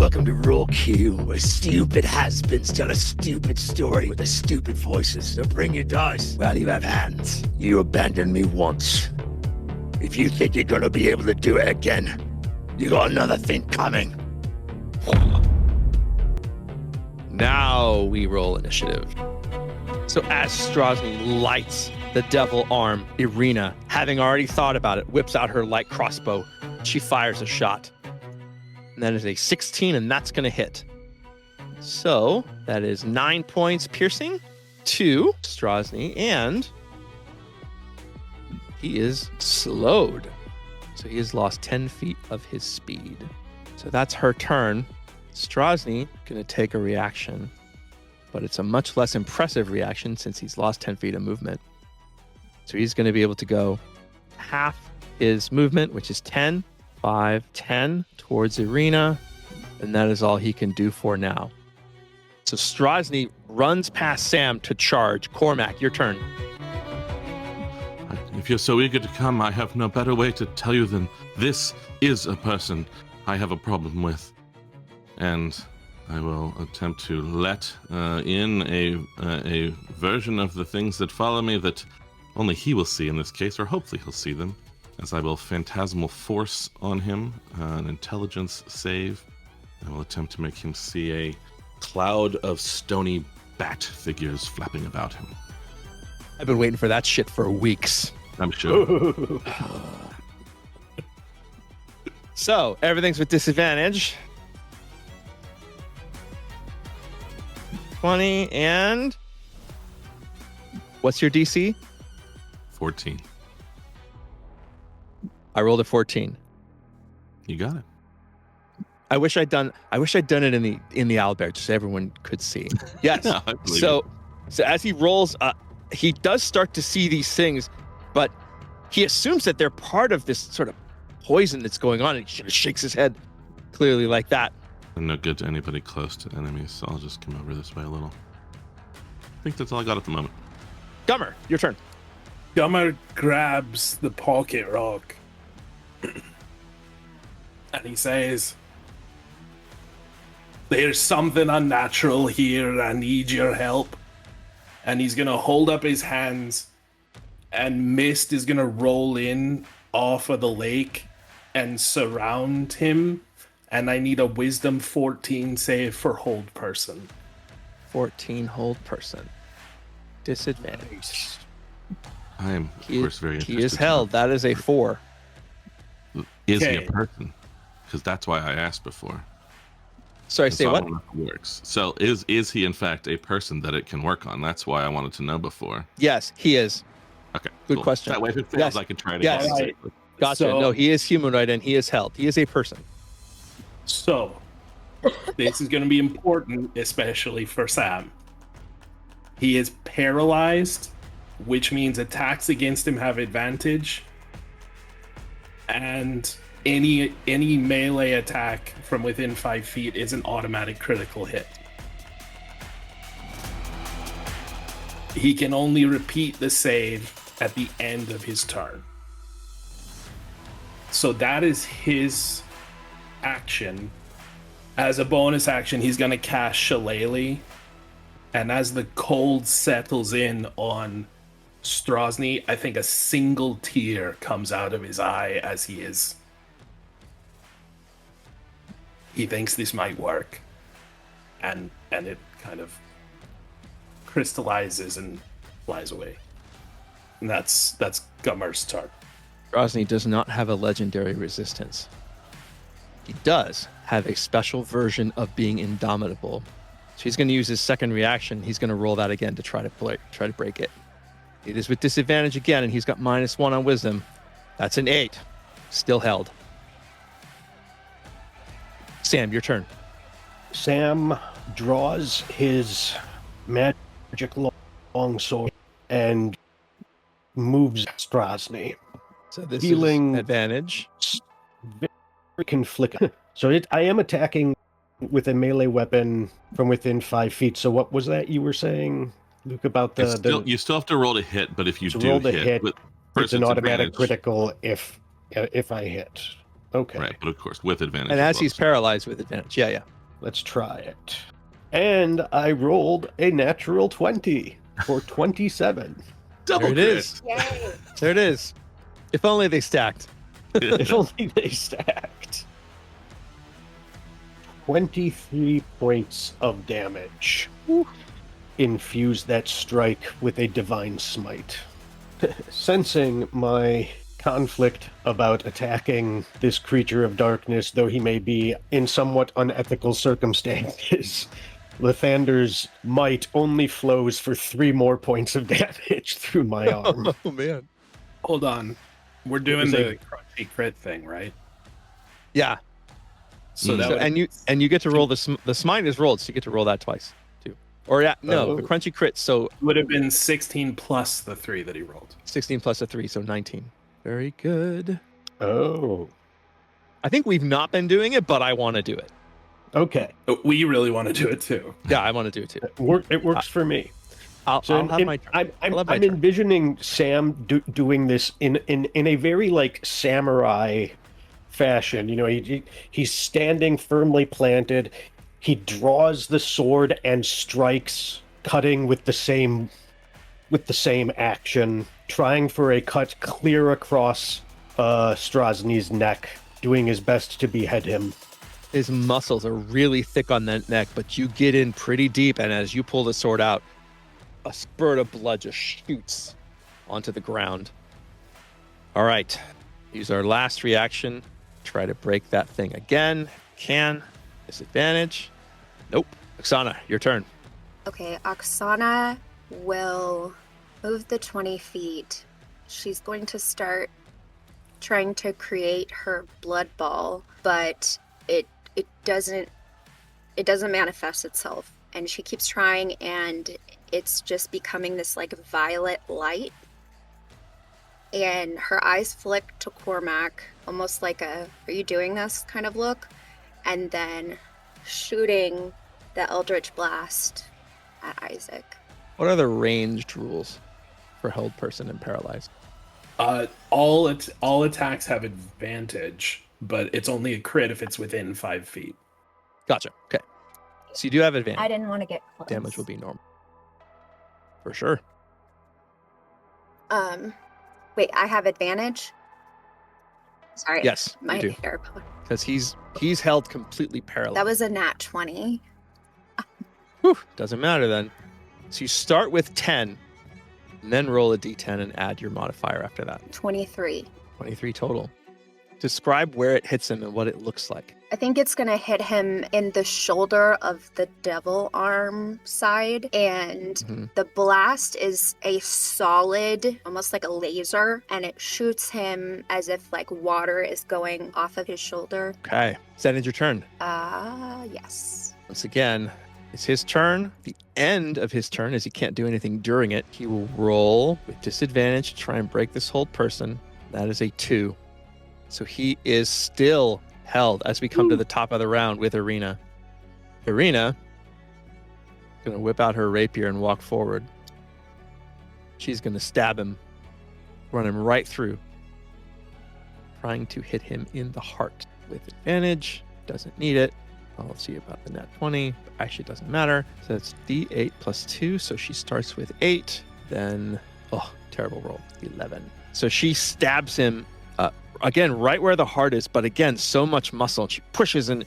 Welcome to RollQ, where stupid has-beens tell a stupid story with the stupid voices. So bring your dice while you have hands. You abandoned me once. If you think you're gonna be able to do it again, you got another thing coming. Now we roll initiative. So as Strazni lights the devil arm, Irina, having already thought about it, whips out her light crossbow. She fires a shot. And that is a 16, and that's going to hit. So that is 9 points piercing to Strazni, and he is slowed. So he has lost 10 feet of his speed. So that's her turn. Strazni going to take a reaction, but it's a much less impressive reaction since he's lost 10 feet of movement. So he's going to be able to go half his movement, which is 10, 5, 10 towards Irina, and that is all he can do for now. So Strazni runs past Sam to charge. Cormac, your turn. If you're so eager to come, I have no better way to tell you than this is a person I have a problem with. And I will attempt to let in a version of the things that follow me that only he will see in this case, or hopefully he'll see them, as I will phantasmal force on him, an intelligence save. I will attempt to make him see a cloud of stony bat figures flapping about him. I've been waiting for that shit for weeks. I'm sure. So everything's with disadvantage. 20 and what's your DC? 14. I rolled a 14. You got it. I wish I'd done it in the owlbear so everyone could see. Yes. No, I believe so as he rolls, he does start to see these things, but he assumes that they're part of this sort of poison that's going on, and he shakes his head clearly like that. I'm no good to anybody close to enemies, so I'll just come over this way a little. I think that's all I got at the moment. Gummer, your turn. Gummer grabs the pocket rock and he says, "There's something unnatural here. I need your help." And he's going to hold up his hands, and mist is going to roll in off of the lake and surround him. And I need a wisdom 14 save for hold person. 14 hold person. Disadvantage. I am, of course, very interested. He is held. That is a 4. Is he a person? Because that's why I asked before. Sorry, say what? Works. So is he in fact a person that it can work on? That's why I wanted to know before. Yes, he is. Okay. Good question. That way, if it fails, I can try to yes. get it. Gotcha. So, no, he is humanoid and he is held. He is a person. So, this is going to be important, especially for Sam. He is paralyzed, which means attacks against him have advantage, and any melee attack from within 5 feet is an automatic critical hit. He can only repeat the save at the end of his turn. So that is his action. As a bonus action, he's going to cast Shillelagh, and as the cold settles in on Strazni, I think a single tear comes out of his eye as he thinks this might work, and it kind of crystallizes and flies away. And that's Gummer's turn. Strazni does not have a legendary resistance. He does have a special version of being indomitable. So he's going to use his second reaction. He's going to roll that again to try to break it. It is with disadvantage again, and he's got -1 on wisdom. That's an 8. Still held. Sam, your turn. Sam draws his magic longsword and moves Strazni. So this Healing is advantage. Very conflicted. So I am attacking with a melee weapon from within 5 feet. So what was that you were saying, Luke, about you still have to roll to hit, but if you do roll to hit, it's an automatic advantage. critical if I hit. Okay. Right, but of course with advantage. And as he's paralyzed with advantage. Yeah. Let's try it. And I rolled a natural 20 for 27. Double There it crit. is. Yay. There it is. If only they stacked. If only they stacked. 23 points of damage. Infuse that strike with a divine smite. Sensing my conflict about attacking this creature of darkness, though he may be in somewhat unethical circumstances, Lathander's might only flows for 3 more points of damage through my arm. Oh man. Hold on. We're doing was the crunchy crit thing, right? Yeah. So Mm. that So, would and you get to roll the smite is rolled, so you get to roll that twice too. Or yeah, no, the Oh. crunchy crit. So would have been 16 plus the 3 that he rolled. 16 plus a 3, so 19. Very good. Oh, I think we've not been doing it, but I want to do it. okay. We really want to do it too. Yeah, I want to do it too. It works for me. I'll have my turn. I'm I'll have my turn. envisioning Sam doing this in a very like samurai fashion. You know, he's standing firmly planted. He draws the sword and strikes, cutting with the same action, trying for a cut clear across Strazny's neck, doing his best to behead him. His muscles are really thick on that neck, but you get in pretty deep, and as you pull the sword out, a spurt of blood just shoots onto the ground. All right, use our last reaction. Try to break that thing again. Can. Disadvantage. Nope. Oksana, your turn. Okay, Oksana will move the 20 feet. She's going to start trying to create her blood ball, but it doesn't manifest itself. And she keeps trying, and it's just becoming this like violet light. And her eyes flick to Cormac, almost like a "are you doing this" kind of look, and then shooting the Eldritch Blast at Isaac. What are the ranged rules for held person and paralyzed? All attacks have advantage, but it's only a crit if it's within 5 feet. Gotcha. Okay. So you do have advantage. I didn't want to get close. Damage will be normal. For sure. Wait, I have advantage? Sorry. Yes, My you do. hair. Because he's held completely paralyzed. That was a nat 20. Whew, doesn't matter then. So you start with 10, and then roll a d10 and add your modifier after that. 23. 23 total. Describe where it hits him and what it looks like. I think it's going to hit him in the shoulder of the devil arm side. And Mhm. the blast is a solid, almost like a laser. And it shoots him as if like water is going off of his shoulder. Okay. That ends your turn. Yes. Once again, it's his turn. The end of his turn is he can't do anything during it. He will roll with disadvantage to try and break this hold person. That is a 2. So he is still held as we come to the top of the round with Irina. Irina going to whip out her rapier and walk forward. She's going to stab him, run him right through, trying to hit him in the heart with advantage. Doesn't need it. I'll see about the nat 20, but actually it doesn't matter. So that's D8 plus 2, so she starts with 8, then, terrible roll, 11. So she stabs him, again, right where the heart is, but again, so much muscle. She pushes and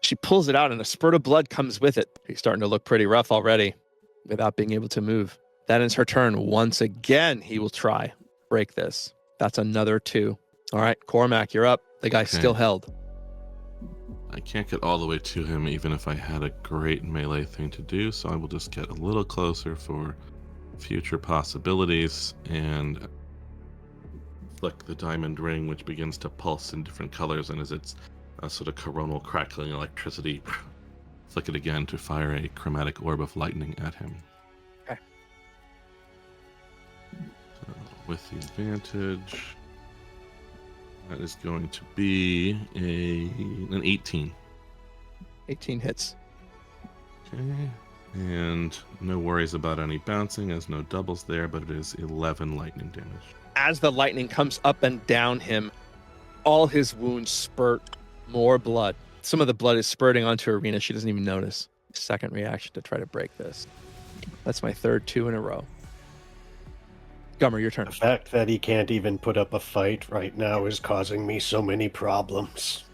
she pulls it out, and a spurt of blood comes with it. He's starting to look pretty rough already without being able to move. That ends her turn. Once again, he will try. Break this. That's another 2. All right, Cormac, you're up. The guy's Okay. still held. I can't get all the way to him even if I had a great melee thing to do, so I will just get a little closer for future possibilities and flick the diamond ring, which begins to pulse in different colors, and as it's a sort of coronal crackling electricity, flick it again to fire a chromatic orb of lightning at him. Okay. So with the advantage, that is going to be an 18. 18 hits. Okay. And no worries about any bouncing, as no doubles there, but it is 11 lightning damage. As the lightning comes up and down him, all his wounds spurt more blood. Some of the blood is spurting onto Arena. She doesn't even notice. Second reaction to try to break this. That's my third 2 in a row. Gummer, your turn. The fact that he can't even put up a fight right now is causing me so many problems.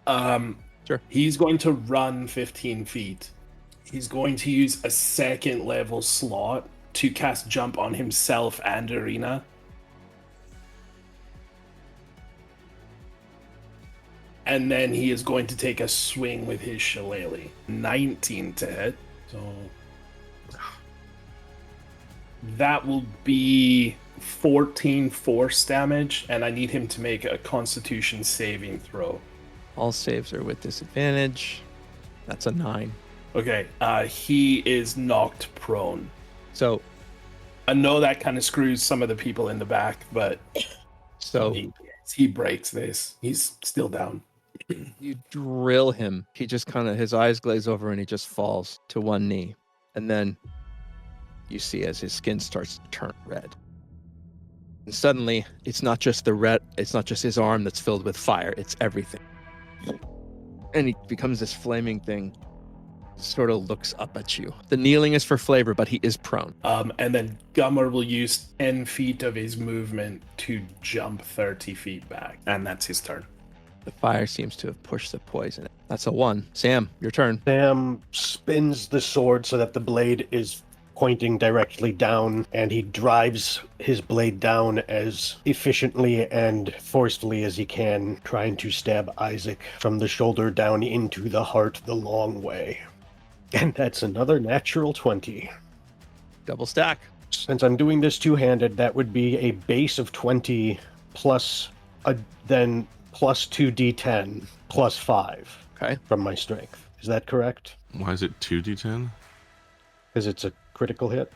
Sure. He's going to run 15 feet. He's going to use a second level slot to cast jump on himself and Arena. And then he is going to take a swing with his shillelagh. 19 to hit. So that will be 14 force damage, and I need him to make a Constitution saving throw. All saves are with disadvantage. That's a 9. Okay, he is knocked prone. So I know that kind of screws some of the people in the back, but he breaks this. He's still down. you drill him. He just kind of, his eyes glaze over and he just falls to one knee. And then you see as his skin starts to turn red. And suddenly, it's not just the red, it's not just his arm that's filled with fire, it's everything. And he becomes this flaming thing, sort of looks up at you. The kneeling is for flavor, but he is prone. And then Gummer will use 10 feet of his movement to jump 30 feet back. And that's his turn. The fire seems to have pushed the poison. That's a 1. Sam, your turn. Sam spins the sword so that the blade is pointing directly down, and he drives his blade down as efficiently and forcefully as he can, trying to stab Isaac from the shoulder down into the heart the long way. And that's another natural 20. Double stack. Since I'm doing this two-handed, that would be a base of 20 plus then plus 2d10 plus 5 Okay. from my strength. Is that correct? Why is it 2d10? Because it's a critical hit?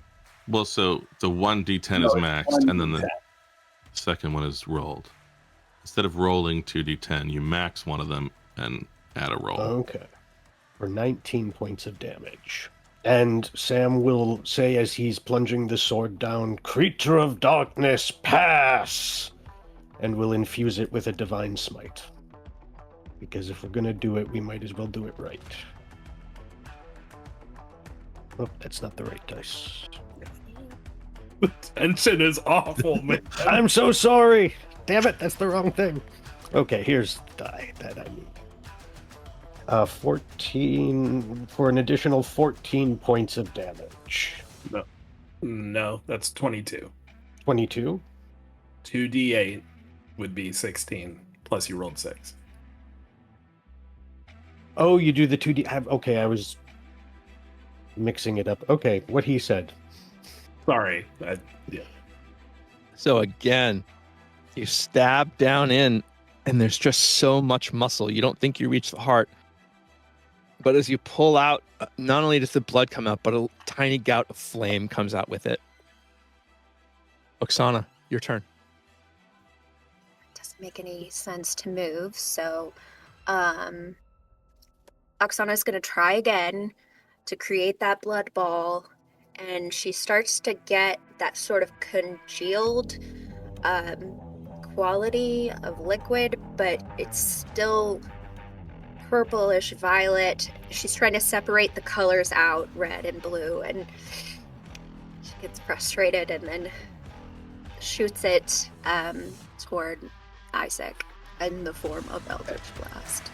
Well, so the 1d10 is maxed, and then the second one is rolled. Instead of rolling 2d10, you max one of them and add a roll. Okay. For 19 points of damage. And Sam will say as he's plunging the sword down, "Creature of darkness, pass!" And will infuse it with a divine smite. Because if we're going to do it, we might as well do it right. Oh, that's not the right dice. Tension is awful, man. I'm so sorry! Damn it, that's the wrong thing. Okay, here's the die that I need. 14 for an additional 14 points of damage. No, that's 22. 22? 2d8 would be 16, plus you rolled 6. Oh, you do the 2D. Okay, I was mixing it up. Okay, what he said. Sorry. Yeah. So again, you stab down in, and there's just so much muscle. You don't think you reach the heart. But as you pull out, not only does the blood come out, but a tiny gout of flame comes out with it. Oksana, your turn. Doesn't make any sense to move, so Oksana's going to try again to create that blood ball, and she starts to get that sort of congealed quality of liquid, but it's still purplish violet. She's trying to separate the colors out, red and blue, and she gets frustrated and then shoots it toward Isaac in the form of Eldritch Blast.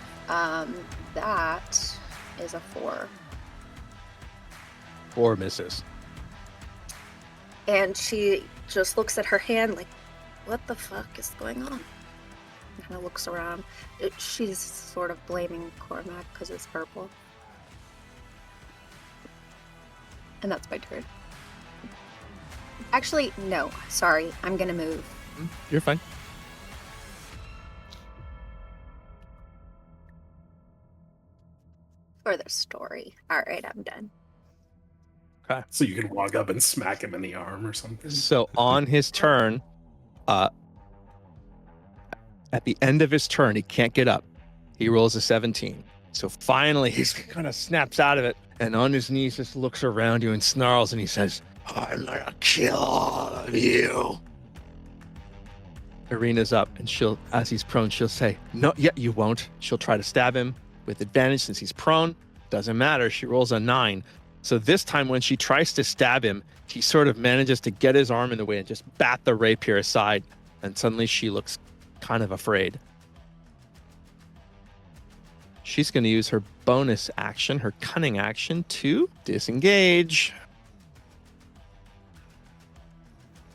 That is a 4. 4 misses. And she just looks at her hand like, what the fuck is going on? Kind of looks around. She's sort of blaming Cormac because it's purple. And that's my turn. Actually, no. Sorry. I'm going to move. You're fine. For the story. All right, I'm done. Okay. So you can walk up and smack him in the arm or something. So on his turn, at the end of his turn, he can't get up. He rolls a 17. So finally, he kind of snaps out of it, and on his knees just looks around you and snarls, and he says, I'm gonna kill all of you. Irina's up, and she'll, as he's prone, she'll say, "No, yeah, you won't." She'll try to stab him with advantage since he's prone. Doesn't matter. She rolls a 9. So this time when she tries to stab him, he sort of manages to get his arm in the way and just bat the rapier aside. And suddenly she looks kind of afraid. She's going to use her bonus action, her cunning action, to disengage.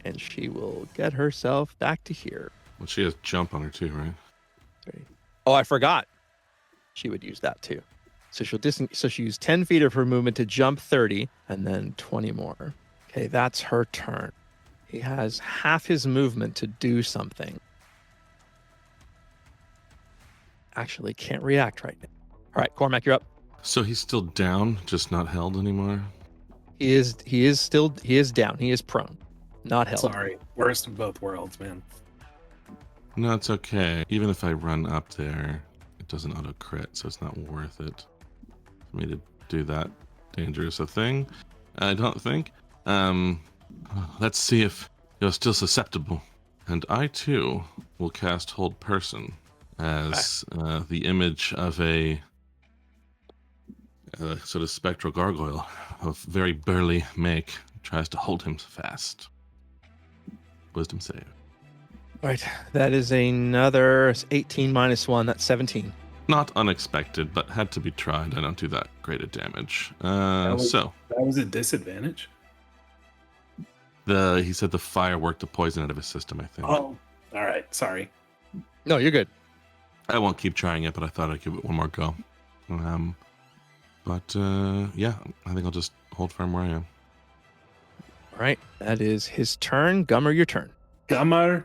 And she will get herself back to here. Well, she has jump on her too, right? 3. Oh, I forgot. She would use that too. So so she used 10 feet of her movement to jump 30 and then 20 more. Okay, that's her turn. He has half his movement to do something. Actually, can't react right now. All right, Cormac, you're up. So he's still down, just not held anymore. He is down. He is prone, not held. Sorry, worst of both worlds, man. No, it's okay. Even if I run up there, it doesn't auto crit, so it's not worth it for me to do that dangerous a thing. I don't think. Let's see if you're still susceptible. And I too will cast Hold Person as the image of a sort of spectral gargoyle of very burly make tries to hold him fast. Wisdom save. All right, that is another 18 minus 1. That's 17. Not unexpected, but had to be tried. I don't do that great a damage. That was a disadvantage. He said the fire worked the poison out of his system, I think. Oh, all right. Sorry. No, you're good. I won't keep trying it, but I thought I'd give it one more go. Yeah, I think I'll just hold firm where I am. All right, that is his turn. Gummer, your turn. Gummer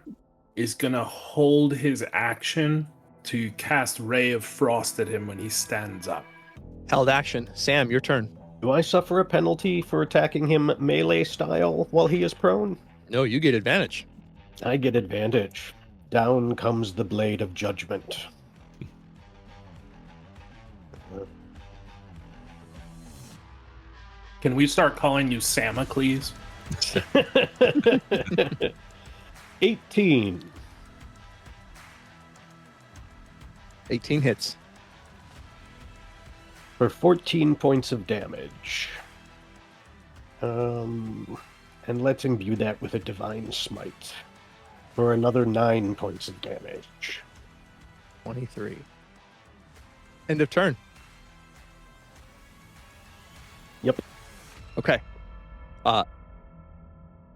is going to hold his action to cast Ray of Frost at him when he stands up. Held action. Sam, your turn. Do I suffer a penalty for attacking him melee style while he is prone? No, you get advantage. I get advantage. Down comes the Blade of Judgment. Can we start calling you Samacles? 18. 18 hits. For 14 points of damage. And let's imbue that with a Divine Smite. For another 9 points of damage. 23. End of turn. Yep. Okay.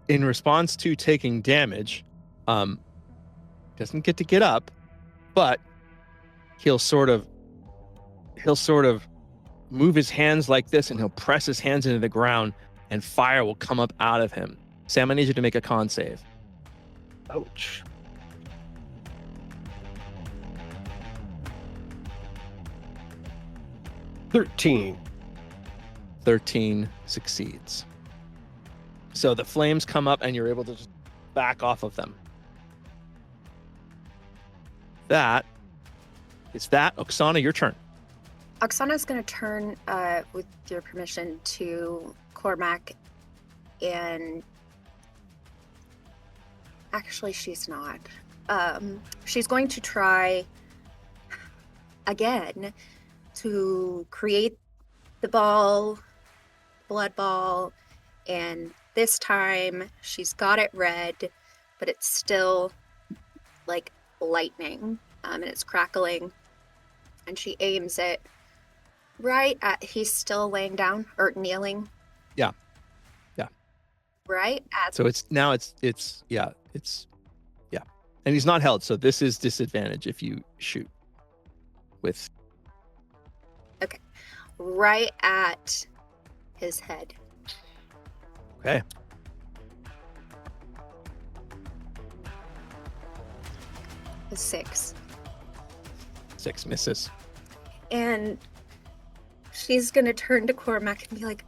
In response to taking damage, doesn't get to get up, but he'll sort of move his hands like this, and he'll press his hands into the ground, and fire will come up out of him. Sam, I need you to make a con save. Ouch. $13. 13 succeeds. So the flames come up, and you're able to just back off of them. That is that. Oksana, your turn. Oksana's going to turn, with your permission, to Cormac, and actually she's not. She's going to try again to create the blood ball, and this time she's got it red, but it's still like lightning, and it's crackling, and she aims it right at, he's still laying down or kneeling. Yeah. Right at. So it's and he's not held, so this is disadvantage if you shoot with. Okay, right at his head. Okay. A 6. 6 misses. And she's gonna turn to Cormac and be like,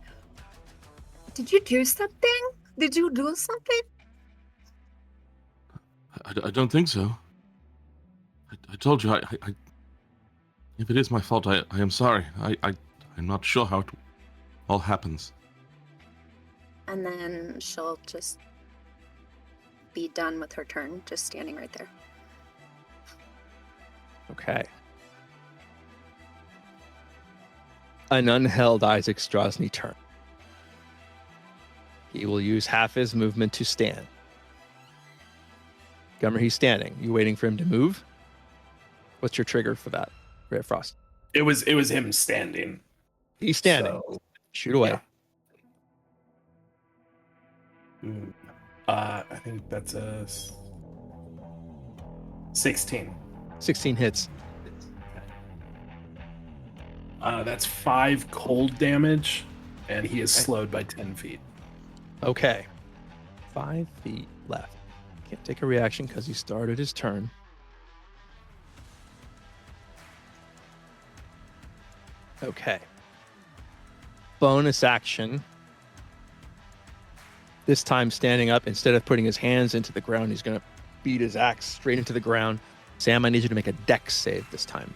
"Did you do something? Did you do something?" I don't think so. I told you, I if it is my fault, I am sorry. I'm not sure how it all happens. And then she'll just be done with her turn, just standing right there. Okay. An unheld Isaac Strazni turn. He will use half his movement to stand. Gummer, he's standing. You waiting for him to move? What's your trigger for that, Ray of Frost? It was him standing. He's standing. So, Shoot away. yeah. I think that's a 16. 16 hits. That's 5 cold damage, and he is slowed by 10 feet. Okay. 5 feet left. Can't take a reaction because he started his turn. Okay. Bonus action. This time standing up, instead of putting his hands into the ground, he's going to beat his axe straight into the ground. Sam, I need you to make a dex save this time.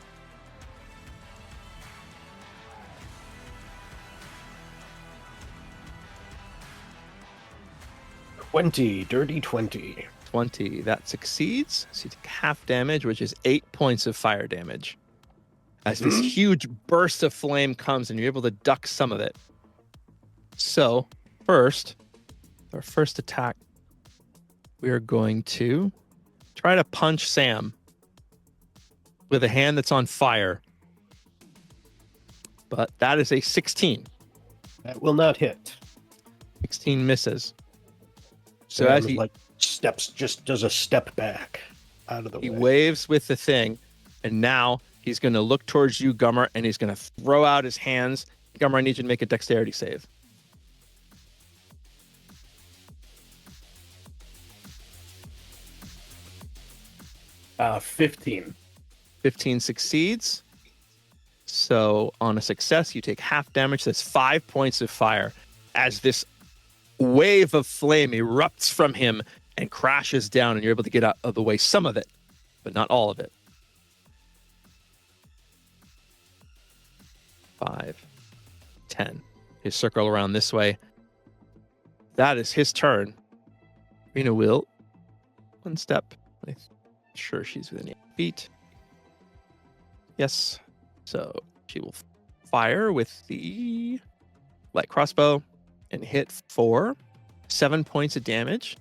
Dirty 20. 20. That succeeds. So you take half damage, which is 8 points of fire damage. As this huge burst of flame comes and you're able to duck some of it. So, our first attack, we are going to try to punch Sam with a hand that's on fire. But that is a 16. That will not hit. 16 misses. So Sam as he just does a step back out of the he way. waves with the thing, and now he's going to look towards you, Gummer, and he's going to throw out his hands. Gummer, I need you to make a dexterity save. 15. 15 succeeds. So on a success, you take half damage. That's 5 points of fire as this wave of flame erupts from him and crashes down, and you're able to get out of the way some of it, but not all of it. 5, 10. His circle around this way. That is his turn. Rena will one step. I'm sure she's within 8 feet. Yes. So she will fire with the light crossbow and hit for 7 points of damage,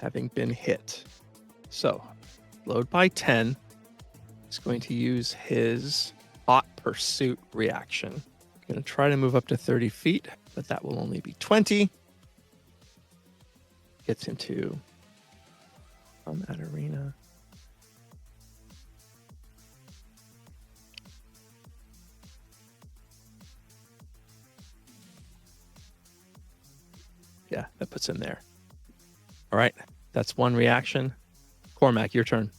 having been hit. So, load by 10. He's going to use his hot pursuit reaction. Going to try to move up to 30 feet, but that will only be 20. Gets him to on that arena. Yeah, that puts him there. All right, that's one reaction. Cormac, your turn.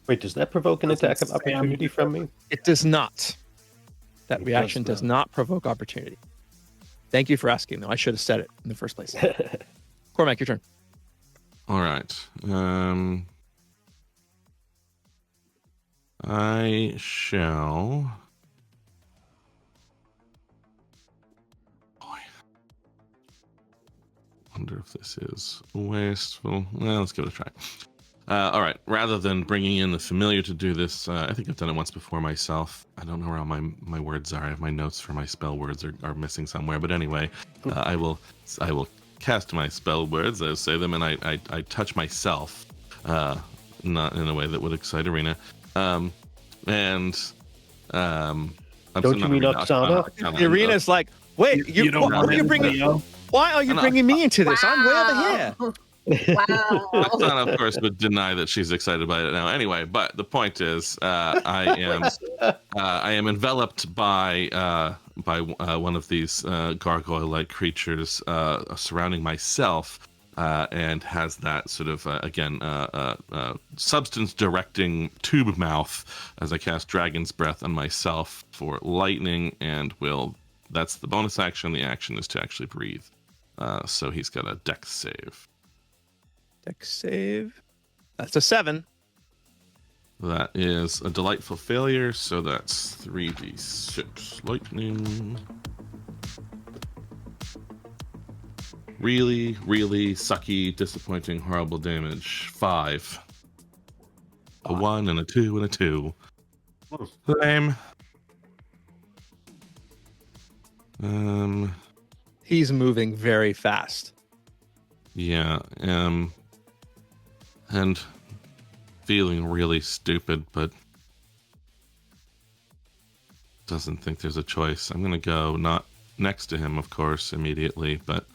Wait, does that provoke an attack of opportunity from me? It does not. That It reaction does does not provoke opportunity. Thank you for asking, though. I should have said it in the first place. Cormac, your turn. All right. I shall. Boy. Wonder if this is wasteful. Well, let's give it a try. All right. Rather than bringing in the familiar to do this, I think I've done it once before myself. I don't know where all my words are. I have my notes for my spell words are missing somewhere. But anyway, I will cast my spell words as say them, and I touch myself, not in a way that would excite Arena. I'm Don't still you mean Oksana? The arena's like, wait, You don't why want are you it, bringing? Leo? Why are you bringing me into this? I'm way over here. Wow. Oksana, of course, would deny that she's excited by it now. Anyway, but the point is, I am enveloped by one of these gargoyle-like creatures surrounding myself, and has that sort of substance-directing tube mouth as I cast Dragon's Breath on myself for lightning, and that's the bonus action. The action is to actually breathe. So he's got a dex save. Dex save. That's a 7. That is a delightful failure, so that's 3d6 lightning. really, really sucky, disappointing, horrible damage. 5. A 1 and a 2 and a 2. Lame. He's moving very fast. Yeah, and feeling really stupid, but doesn't think there's a choice. I'm gonna go not next to him, of course, immediately, but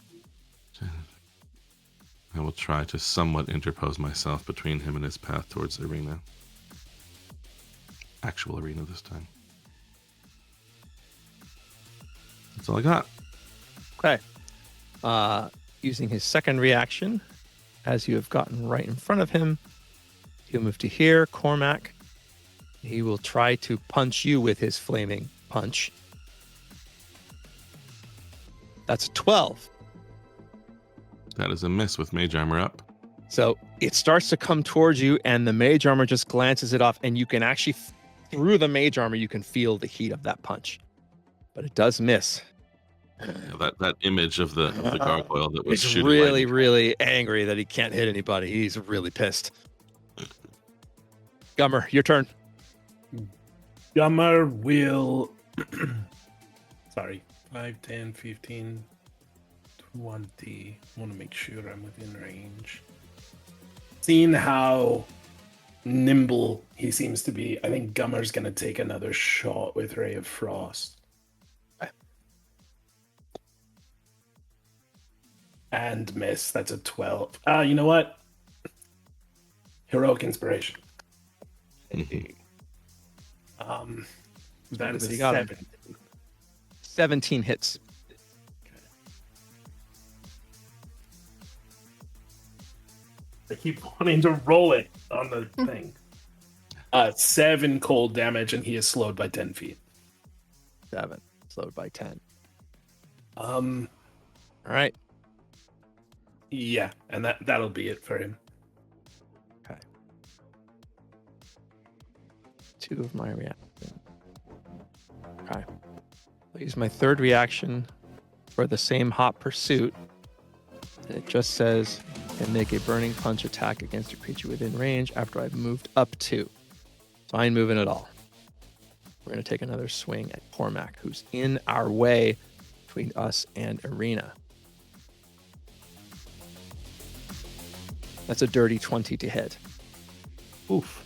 I will try to somewhat interpose myself between him and his path towards the arena. Actual arena this time. That's all I got. Okay. Using his second reaction, as you have gotten right in front of him, he'll move to here, Cormac. He will try to punch you with his flaming punch. That's a 12. That is a miss with mage armor up. So it starts to come towards you, and the mage armor just glances it off, and you can actually, through the mage armor, you can feel the heat of that punch. But it does miss. Yeah, that image of the gargoyle that was He's shooting really, lightning. really angry that he can't hit anybody. He's really pissed. Gummer, your turn. Gummer will... Sorry. 5, 10, 15, 20. I want to make sure I'm within range. Seeing how nimble he seems to be, I think Gummer's going to take another shot with Ray of Frost. And miss. That's a 12. You know what? Heroic Inspiration. That is a He got him. 7. 17 hits. I keep wanting to roll it on the thing. 7 cold damage, and he is slowed by 10 feet. 7. Slowed by 10. All right. Yeah, and that'll be it for him. Okay. 2 of my reaction. Okay. I'll use my third reaction for the same hot pursuit. And it just says, can make a burning punch attack against a creature within range after I've moved up 2. So I ain't moving at all. We're going to take another swing at Cormac, who's in our way between us and Arena. That's a dirty 20 to hit. Oof.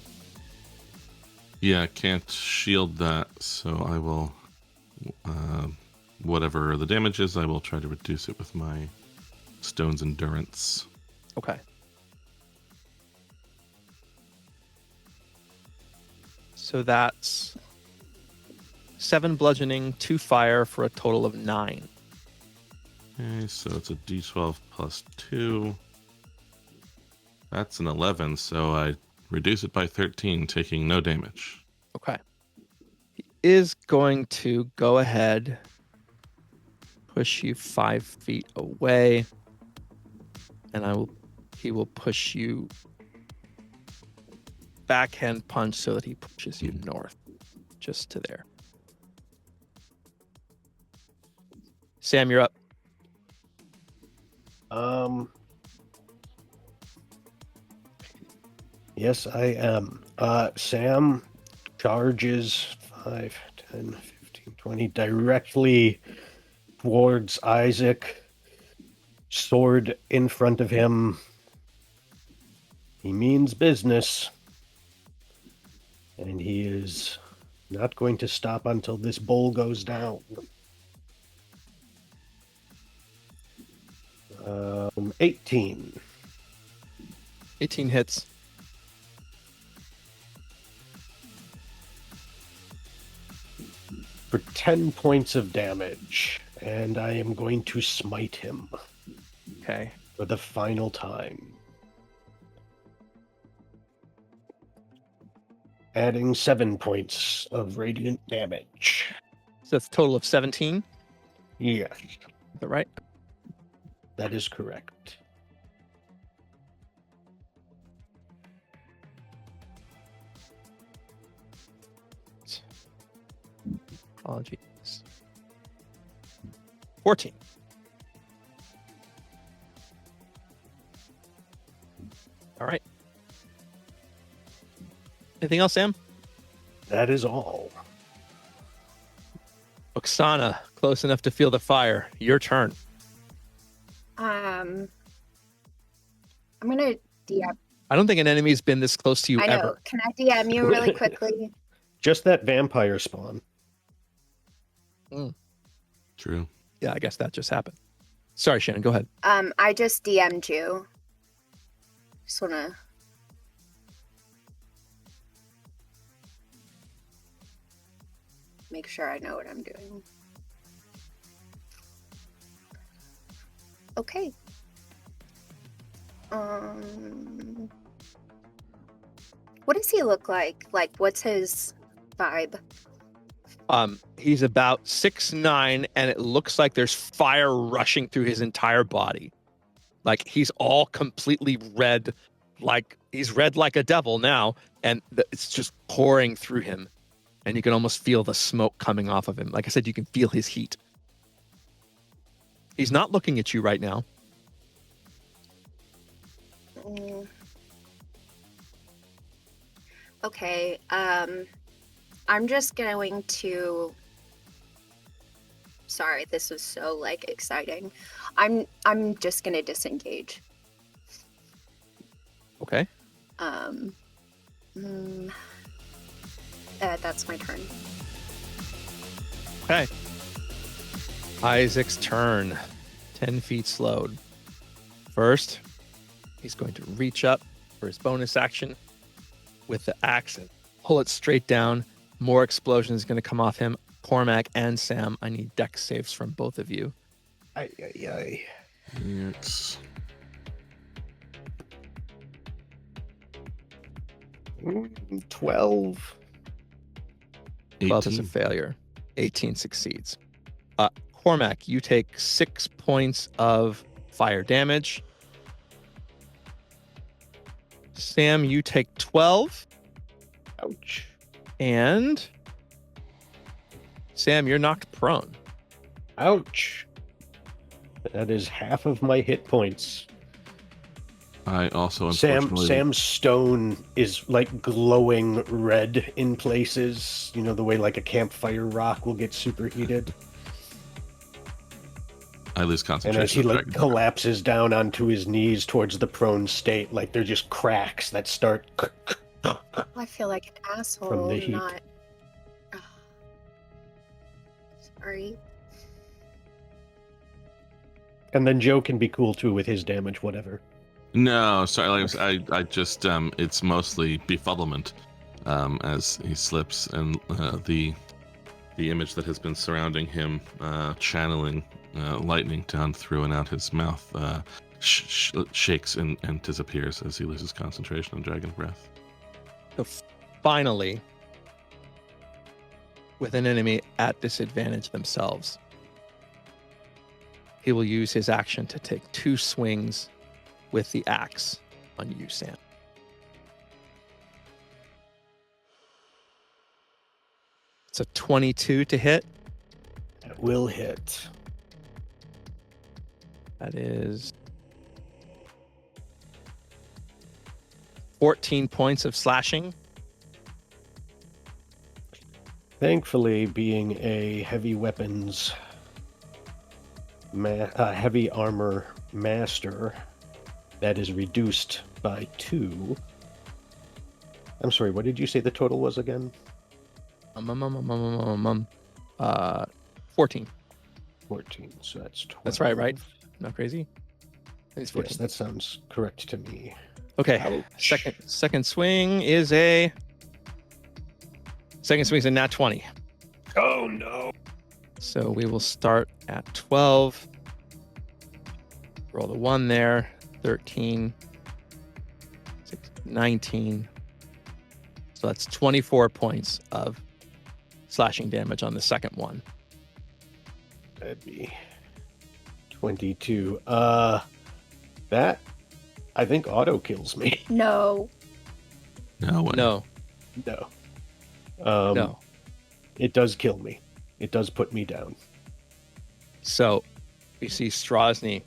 Yeah, I can't shield that, so I will, whatever the damage is, I will try to reduce it with my Stone's Endurance. Okay. So that's 7 bludgeoning, 2 fire for a total of 9. Okay, so it's a d12 plus 2. That's an 11, so I reduce it by 13, taking no damage. Okay. He is going to go ahead, push you 5 feet away, and he will push you backhand punch so that he pushes you north, just to there. Sam, you're up. Yes, I am. Sam charges 5, 10, 15, 20 directly towards Isaac. Sword in front of him. He means business. And he is not going to stop until this bowl goes down. 18. 18 hits. For 10 points of damage. And I am going to smite him Okay. for the final time. Adding 7 points of radiant damage. So that's a total of 17. Yes, Is that right? that is correct. Apologies. 14. Anything else, Sam? That is all. Oksana, close enough to feel the fire. Your turn. I'm gonna DM. I don't think an enemy's been this close to you I know. ever. Can I DM you really quickly? Just that vampire spawn. True. Yeah, I guess that just happened. Sorry, Shannon, go ahead. I just DM'd you. Just wanna. Make sure I know what I'm doing. Okay. What does he look like? Like, what's his vibe? He's about 6'9", and it looks like there's fire rushing through his entire body. Like he's all completely red, like he's red like a devil now, and it's just pouring through him. And you can almost feel the smoke coming off of him. Like I said, you can feel his heat. He's not looking at you right now. Okay, I'm just going to. Sorry, this was so like exciting. I'm just gonna disengage. Okay. That's my turn. Okay. Isaac's turn. 10 feet slowed. First, he's going to reach up for his bonus action with the axe and pull it straight down. More explosion is going to come off him. Cormac and Sam, I need dex saves from both of you. It's 12. 12 is a 18. failure. 18 succeeds. Cormac, you take 6 points of fire damage. Sam, you take 12. Ouch. And Sam, you're knocked prone. Ouch. That is half of my hit points. I also unfortunately... Sam's stone is like glowing red in places. You know, the way like a campfire rock will get superheated. I lose And concentration. as he of like dragon. collapses down onto his knees towards the prone state, like they're just cracks that start. I feel like an asshole. From the heat. Not. Sorry. And then Joe can be cool too with his damage, whatever. No, sorry. Like, I just it's mostly befuddlement as he slips, and the image that has been surrounding him, channeling lightning down through and out his mouth, shakes and disappears as he loses concentration on dragon breath. So finally, with an enemy at disadvantage themselves, he will use his action to take 2 swings with the axe on you, Sam. It's a 22 to hit. That will hit. That is 14 points of slashing. Thankfully, being a heavy weapons, heavy armor master, that is reduced by 2. I'm sorry, what did you say the total was again? 14. 14, so that's 12. That's right? Not crazy? It's 14. Yes, that sounds correct to me. Okay. Ouch. Second swing is a nat 20. Oh no. So we will start at 12. Roll the 1 there. 13. 19. So that's 24 points of slashing damage on the second one. That'd be 22. That I think auto kills me. No. No way. No. No. No. It does kill me. It does put me down. So you see Strazni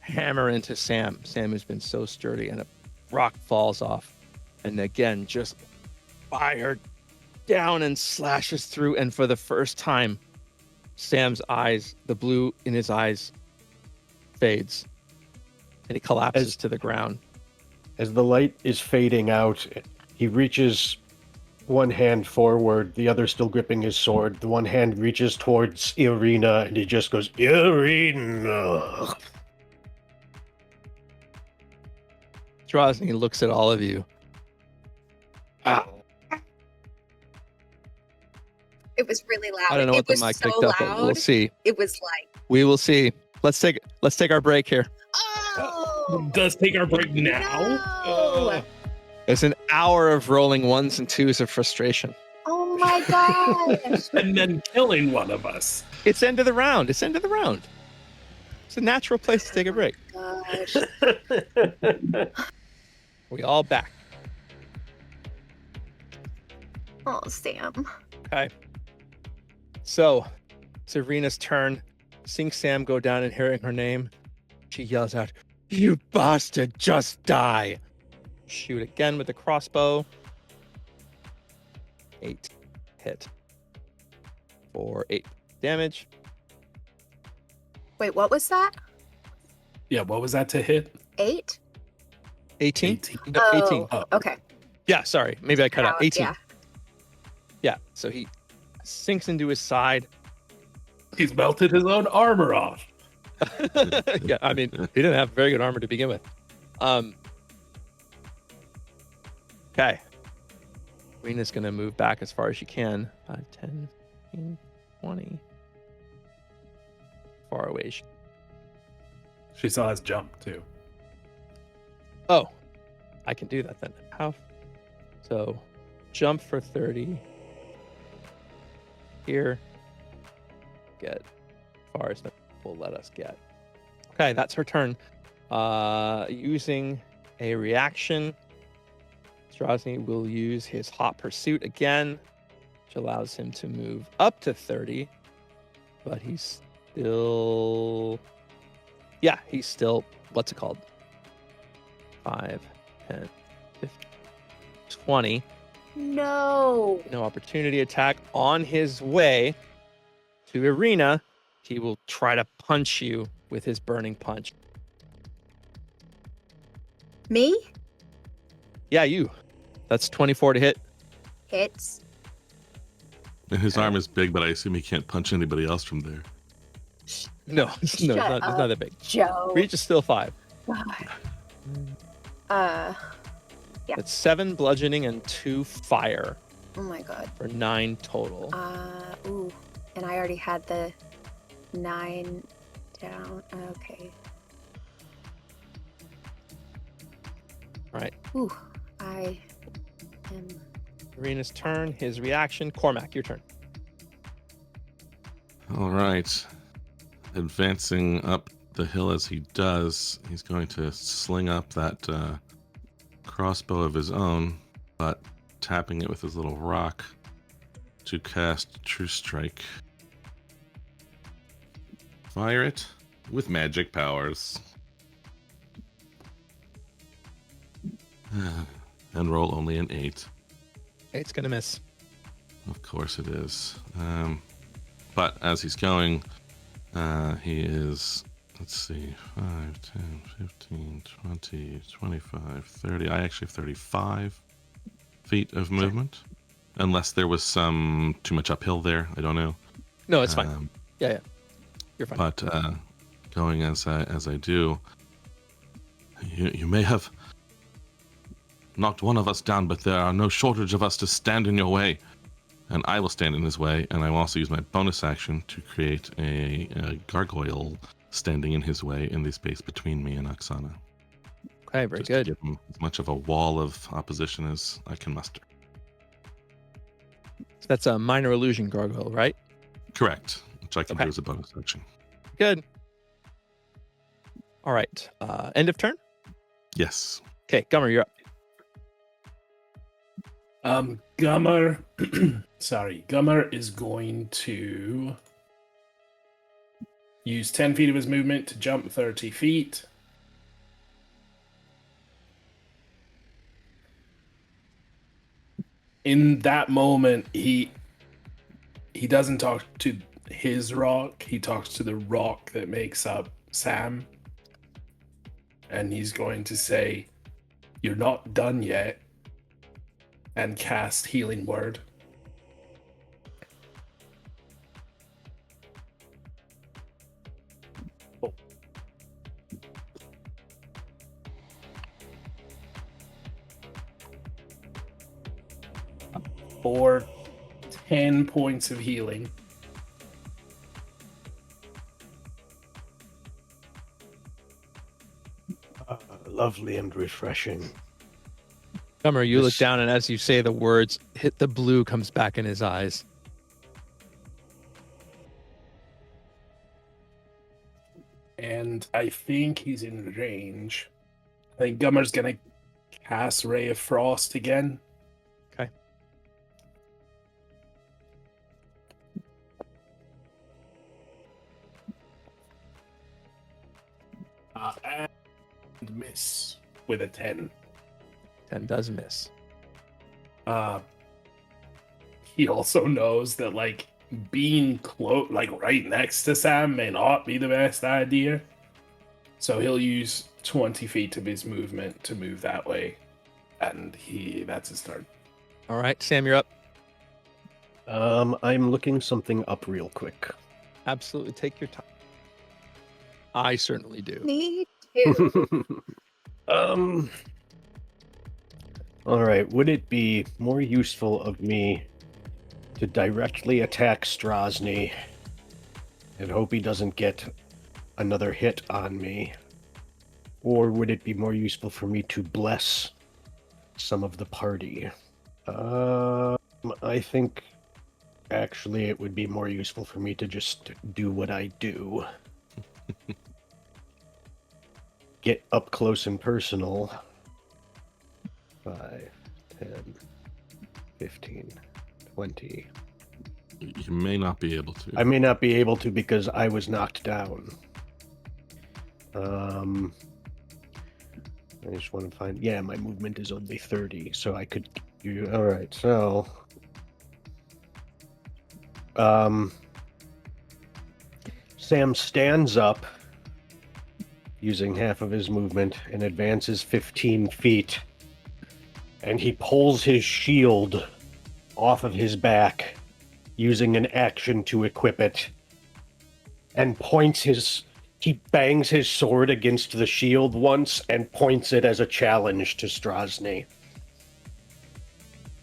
hammer into Sam. Sam has been so sturdy, and a rock falls off. And again, just fire down and slashes through, and for the first time, Sam's eyes, the blue in his eyes, fades, and he collapses to the ground. As the light is fading out, he reaches one hand forward, the other still gripping his sword. The one hand reaches towards Irina, and he just goes, Irina! Strazni looks at all of you. It was really loud. I don't know it what the was mic so picked up, but loud. we'll see. It was like, We will see. Let's take our break here. oh, Does take our break now? no. It's an hour of rolling ones and twos of frustration. Oh my gosh. And then killing one of us. It's end of the round. It's end of the round. It's a natural place to take a break. Gosh. We all back. Oh, Sam. Okay. So, it's Irina's turn. Seeing Sam go down and hearing her name, she yells out, "You bastard, just die!" Shoot again with the crossbow. 8 hit for 8 damage. Wait, what was that? Yeah, what was that to hit? 8? 18? 18. No, 18. Oh, okay. Yeah, sorry. Maybe I cut out. 18. Yeah. Yeah, so he sinks into his side. He's melted his own armor off. Yeah, I mean, he didn't have very good armor to begin with. Okay. Rina's going to move back as far as she can. 5, 10, 15, 20. Far away. She saw us jump, too. Oh, I can do that then. How? So, jump for 30. Here. Get far as the will let us get. Okay, that's her turn. Using a reaction, Strazni will use his hot pursuit again, which allows him to move up to 30, but he's still, what's it called? 5, 10, 15, 20. No. No opportunity attack. On his way to Irina, he will try to punch you with his burning punch. Me? Yeah, you. That's 24 to hit. Hits. And his arm is big, but I assume he can't punch anybody else from there. No, it's not that big. Joe. Reach is still 5. God. Yeah. It's 7 bludgeoning and 2 fire Oh my god. for 9 total. Ooh. And I already had the 9 down. Okay. Right. Ooh. I am. Irina's turn. His reaction. Cormac, your turn. All right. Advancing up the hill as he does, he's going to sling up that crossbow of his own, but tapping it with his little rock to cast True Strike. Fire it with magic powers. And roll only an 8. 8's going to miss. Of course it is. But as he's going, he is, let's see, 5, 10, 15, 20, 25, 30. I actually have 35 feet of movement. Unless there was some too much uphill there. I don't know. No, it's fine. Yeah. You're fine. But going as I do, you may have knocked one of us down, but there are no shortage of us to stand in your way. And I will stand in his way, and I will also use my bonus action to create a gargoyle standing in his way in the space between me and Oksana. Okay, very Just good. to give him as much of a wall of opposition as I can muster. So that's a minor illusion gargoyle, right? Correct, which I can Okay. do as a bonus action. Good. All right. End of turn? Yes. Okay, Gummer, you're up. Gummer, Gummer is going to use 10 feet of his movement to jump 30 feet. in that moment, he doesn't talk to his rock. He talks to the rock that makes up Sam. And he's going to say, "You're not done yet," and cast Healing Word. For 10 points of healing. Lovely and refreshing. Gummer, you look down, and as you say the words, hit the blue comes back in his eyes. And I think he's in range. I think Gummer's gonna cast Ray of Frost again. Okay. And miss with a 10. 10 does miss. He also knows that like being close, like right next to Sam, may not be the best idea. So he'll use 20 feet of his movement to move that way, and that's his turn. All right, Sam, you're up. I'm looking something up real quick. Absolutely, take your time. I certainly do. Me too. All right. Would it be more useful of me to directly attack Strazni and hope he doesn't get another hit on me? Or would it be more useful for me to bless some of the party? I think actually it would be more useful for me to just do what I do. Get up close and personal. 5, 10, 15, 20. You may not be able to. I may not be able to because I was knocked down. I just want to find... Yeah, my movement is only 30, so I could... Alright, so... Sam stands up, using half of his movement, and advances 15 feet. And he pulls his shield off of his back, using an action to equip it, and he bangs his sword against the shield once and points it as a challenge to Strazni.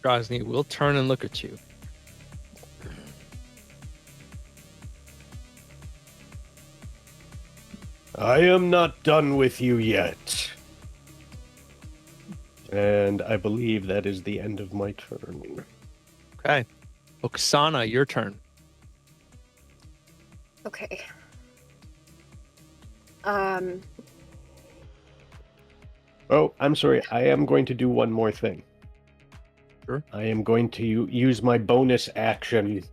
Strazni will turn and look at you. I am not done with you yet. And I believe that is the end of my turn. Okay. Oksana, your turn. Okay. Oh, I'm sorry. I am going to do one more thing. Sure. I am going to use my bonus action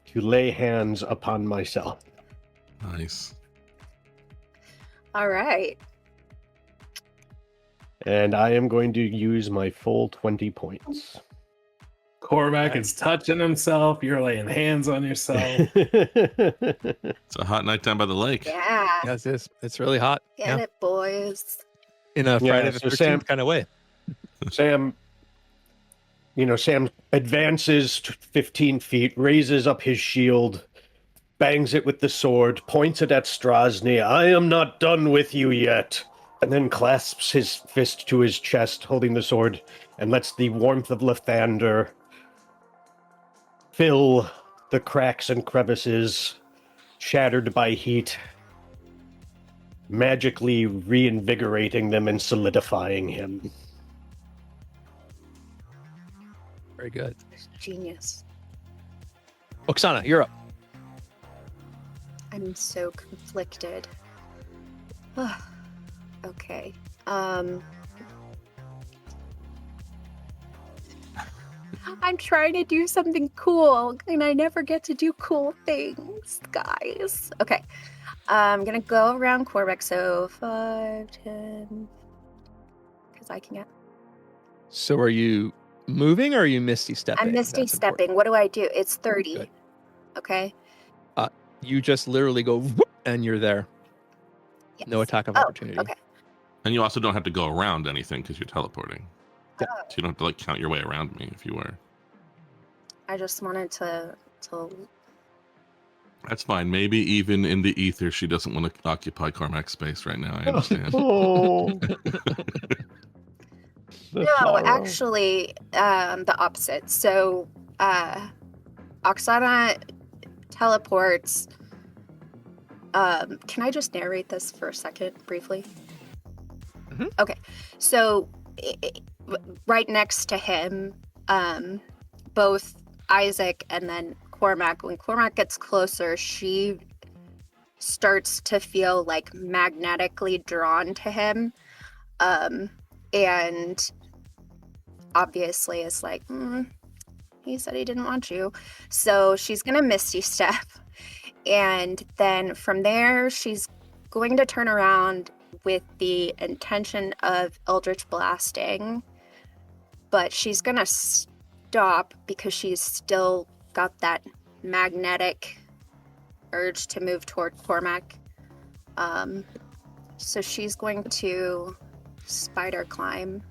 to lay hands upon myself. Nice. All right. And I am going to use my full 20 points. Cormac is touching himself. You're laying hands on yourself. It's a hot night down by the lake. Yeah. Yes, it's really hot. Get it, boys. In a Friday the 13th Sam kind of way. Sam advances 15 feet, raises up his shield, bangs it with the sword, points it at Strazni. I am not done with you yet. And then clasps his fist to his chest, holding the sword, and lets the warmth of Lathander fill the cracks and crevices, shattered by heat, magically reinvigorating them and solidifying him. Very good. Genius. Oksana, you're up. I'm so conflicted. Okay. I'm trying to do something cool, and I never get to do cool things, guys. Okay. I'm gonna go around Corbeck, so 5, 10... Because I can get... So are you moving or are you misty stepping? I'm misty That's important. stepping. What do I do? It's 30. Good. Okay. You just literally go whoop, and you're there. Yes. No attack of Oh, opportunity. okay. And you also don't have to go around anything because you're teleporting. Yeah. Oh, So you don't have to like count your way around me if you were. I just wanted to That's fine. Maybe even in the ether, she doesn't want to occupy Cormac's space right now. I understand. Oh, the No, sorrow. actually, the opposite. So, Oksana teleports. Can I just narrate this for a second, briefly? Mhm. Okay. So, right next to him, both Isaac and then Cormac. When Cormac gets closer, she starts to feel like magnetically drawn to him, and obviously is like, he said he didn't want you. So she's going to Misty Step. And then from there, she's going to turn around with the intention of Eldritch Blasting. But she's going to stop because she's still got that magnetic urge to move toward Cormac. So she's going to spider climb.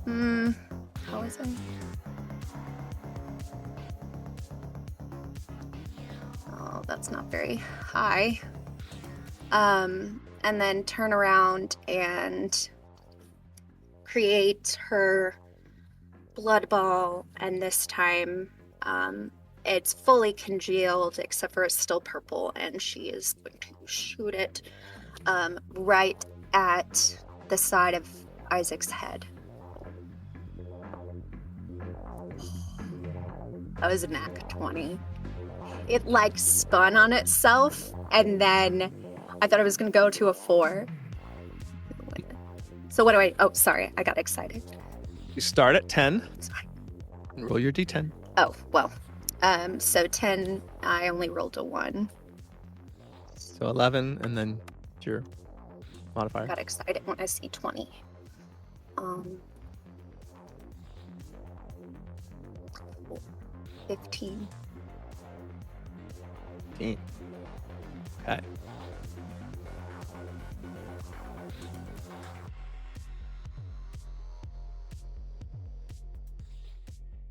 How is it? Oh, that's not very high. And then turn around and create her blood ball, and this time it's fully congealed except for it's still purple, and she is going to shoot it right at the side of Isaac's head. That was a nat 20. It like spun on itself, and then I thought it was going to go to a 4. So what do I... Oh, sorry. I got excited. You start at 10 It's fine. and roll your d10. Oh, well. So 10, I only rolled a 1. So 11, and then your modifier. Got excited when I see 20. 15. 15. Okay.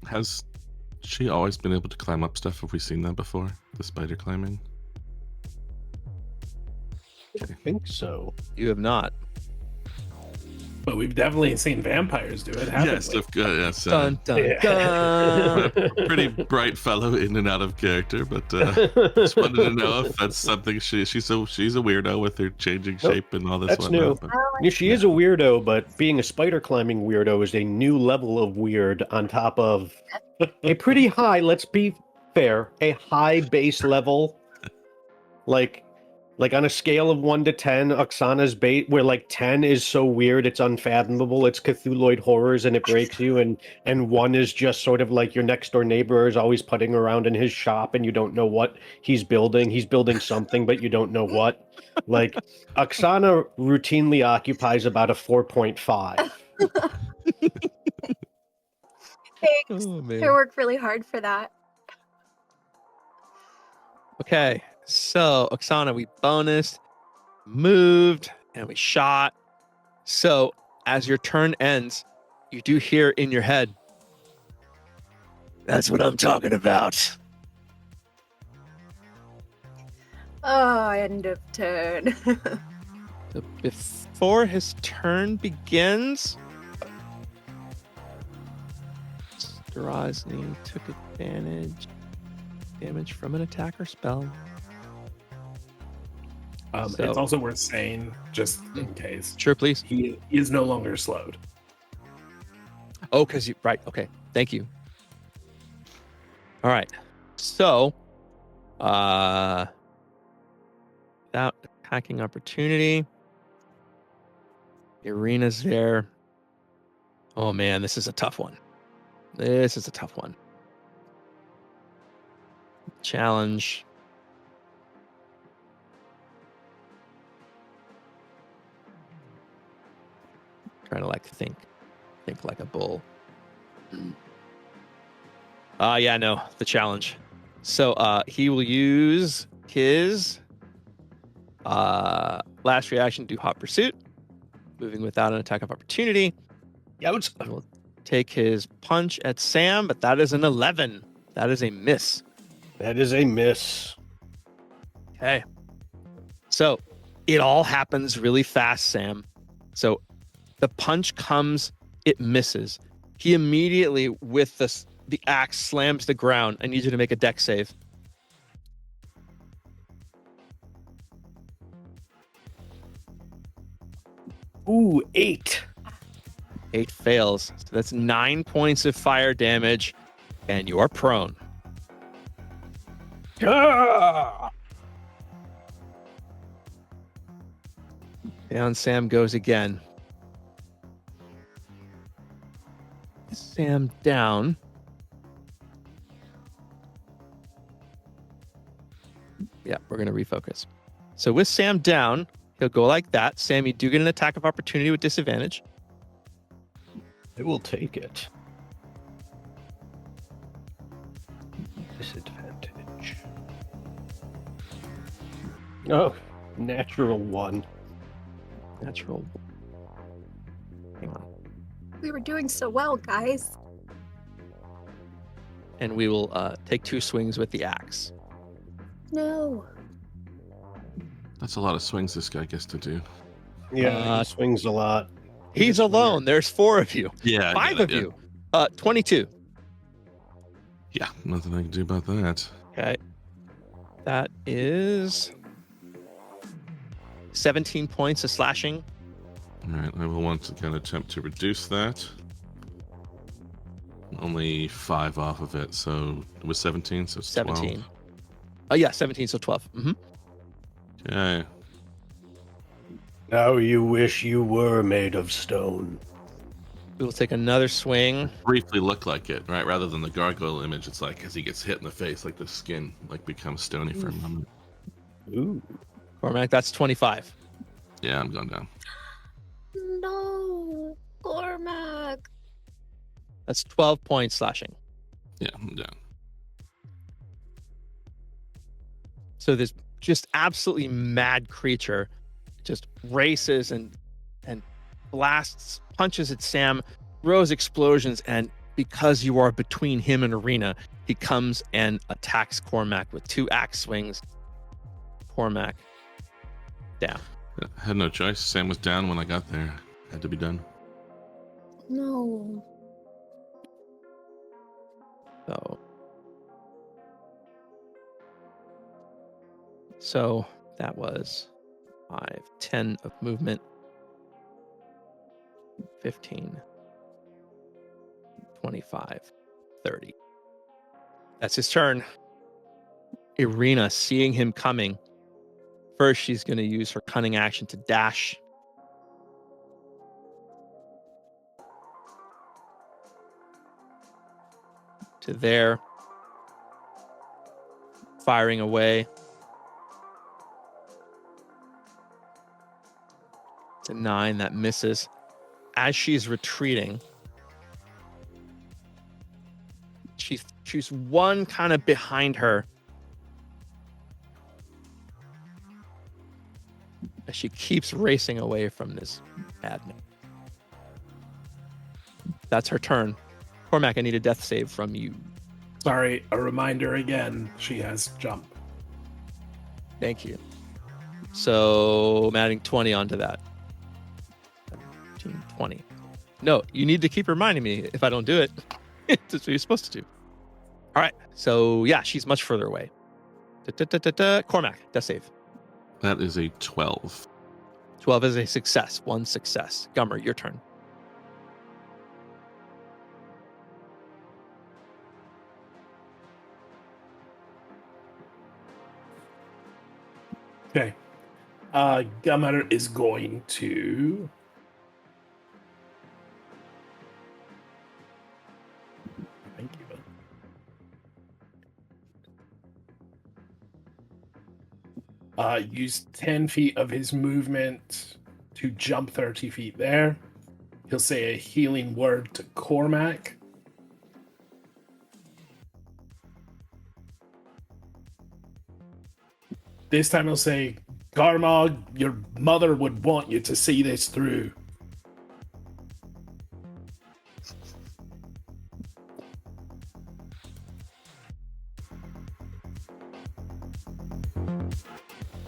Has she always been able to climb up stuff? Have we seen that before? The spider climbing? I think so. You have not. But we've definitely seen vampires do it, haven't Yes, we? yes. Dun, dun, Yeah. dun. Pretty bright fellow in and out of character, but just wanted to know if that's something she's a weirdo with her changing Nope, shape and all this. that's whatnot, new. but- Yeah, she is a weirdo, but being a spider climbing weirdo is a new level of weird on top of a pretty high, let's be fair, a high base level. Like on a scale of 1 to 10, Oksana's bait, where like 10 is so weird it's unfathomable, it's Cthulhuid horrors and it breaks you, and 1 is just sort of like your next door neighbor is always putting around in his shop and you don't know what he's building. He's building something, but you don't know what. Like Oksana routinely occupies about a 4.5. Thanks. Oh, I man. worked really hard for that. Okay. So, Oksana, we bonused, moved, and we shot. So, as your turn ends, you do hear in your head, That's what I'm talking about. Oh, end of turn. so before his turn begins, Strazni took damage from an attacker spell. So- It's also worth saying, just in case, Sure, please. he is no longer slowed. Oh, because you, right. Okay. Thank you. All right. So, without attacking opportunity, Irina's there. Oh, man, this is a tough one. This is a tough one. Challenge. trying to like think like a bull. Yeah, no, the challenge. So he will use his last reaction to do hot pursuit, moving without an attack of opportunity. Youch. He will take his punch at Sam, but that is an 11. That is a miss. That is a miss. Okay. So it all happens really fast, Sam. So the punch comes, it misses. He immediately, with the axe, slams the ground. I need you to make a dex save. Ooh, 8. 8 fails. So that's 9 points of fire damage, and you're prone. Ah! Down Sam goes again. Sam down. Yeah, we're going to refocus. So with Sam down, he'll go like that. Sam, you do get an attack of opportunity with disadvantage. I will take it. Disadvantage. Oh, natural 1. Natural. Hang on. We were doing so well, guys. And we will take 2 swings with the axe. No. That's a lot of swings this guy gets to do. Yeah, he swings a lot. He's alone. There's 4 of you. Yeah, I 5 get of it, you. 22. Yeah, nothing I can do about that. Okay. That is 17 points of slashing. All right, I will once again attempt to reduce that. Only 5 off of it, so it was 17, so it's 17. 12. Oh, yeah, 17, so 12. Okay. Now you wish you were made of stone. We will take another swing. Briefly look like it, right? Rather than the gargoyle image, it's like as he gets hit in the face, like the skin like becomes stony for a moment. Ooh. Cormac, that's 25. Yeah, I'm going down. No. Cormac. That's 12 points slashing. Yeah, I'm down. So this just absolutely mad creature just races and blasts, punches at Sam, throws explosions, and because you are between him and Arena, he comes and attacks Cormac with 2 axe swings. Cormac down. I had no choice. Sam was down when I got there. Had to be done. No. So that was 5, 10 of movement, 15, 25, 30. That's his turn. Irina, seeing him coming, first she's going to use her cunning action to dash. To there, firing away. It's a 9 that misses. As she's retreating, she's one kind of behind her as she keeps racing away from this madman. That's her turn. Cormac, I need a death save from you. Sorry, a reminder again. She has jump. Thank you. So I'm adding 20 onto that. 17, 20. No, you need to keep reminding me if I don't do it. That's what you're supposed to do. All right. So yeah, she's much further away. Cormac, death save. That is a 12. 12 is a success. 1 success. Gummer, your turn. Okay. Gummer is going to... Thank you. Use 10 feet of his movement to jump 30 feet there. he'll say a healing word to Cormac. This time he'll say, Garmog, your mother would want you to see this through.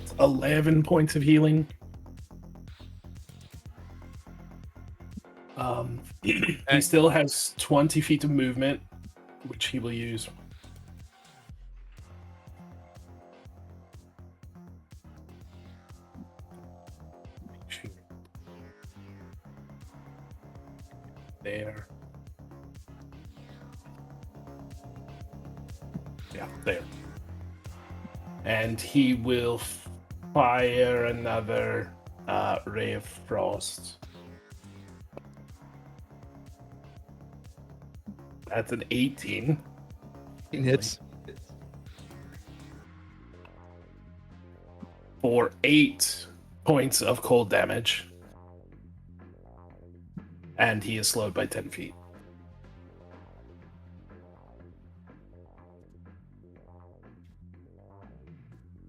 It's 11 points of healing. He still has 20 feet of movement, which he will use. There. Yeah, there. And he will fire another ray of frost. That's an 18. It hits. For 8 points of cold damage. And he is slowed by 10 feet.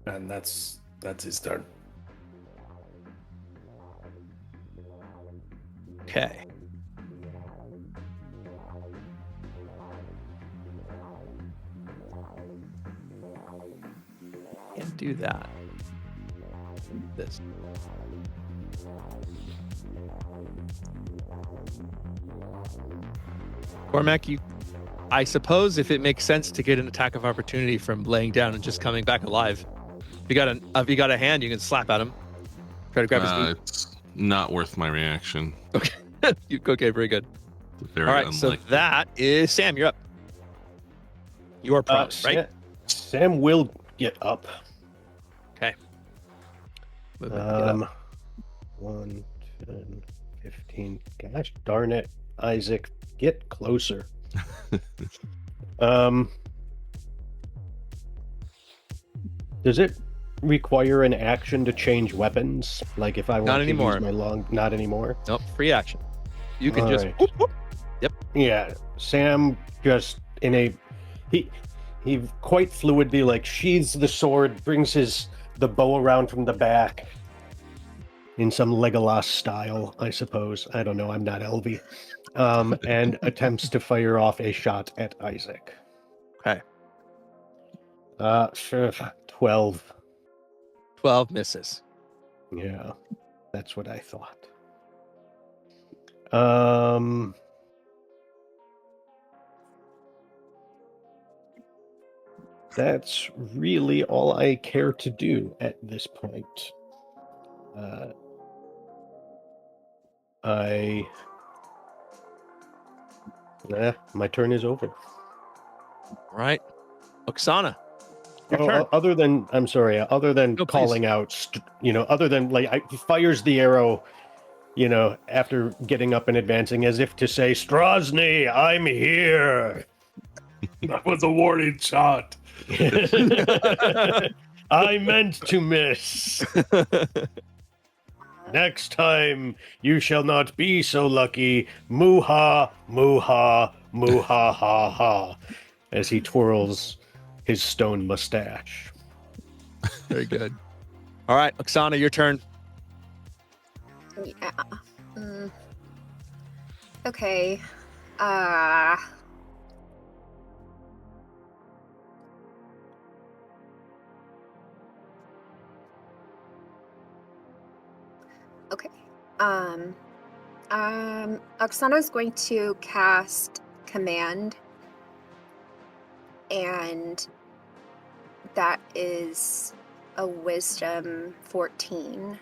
And that's his turn. Okay. Can't do that. This. Cormac, I suppose if it makes sense to get an attack of opportunity from laying down and just coming back alive, if you got a hand, you can slap at him. Try to grab his knee. It's not worth my reaction. Okay. Okay, very good. Very All right, unlikely. so that is Sam. You're up. You are prone, right? Sam will get up. Okay. Movement, get up. 1, 10, 15. Gosh darn it, Isaac, get closer. Does it require an action to change weapons? Like if I want Not to anymore. use my not anymore? Nope, free action. You can All just. right. Whoop, whoop. Yep. Yeah, Sam just he quite fluidly like sheathes the sword, brings the bow around from the back in some Legolas style, I suppose. I don't know, I'm not Elvie. And attempts to fire off a shot at Isaac. Okay. Sure, 12. 12 misses. Yeah, that's what I thought. That's really all I care to do at this point. My turn is over. Right. Oksana. Your turn. Other than No, calling out, other than he fires the arrow, after getting up and advancing as if to say, Strazni, I'm here. That was a warning shot. I meant to miss. Next time you shall not be so lucky. Moo-ha, moo-ha, moo-ha, ha, ha. As he twirls his stone mustache. Very good. All right, Oksana, your turn. Yeah. Okay. Okay. Oksana's going to cast Command, and that is a Wisdom 14.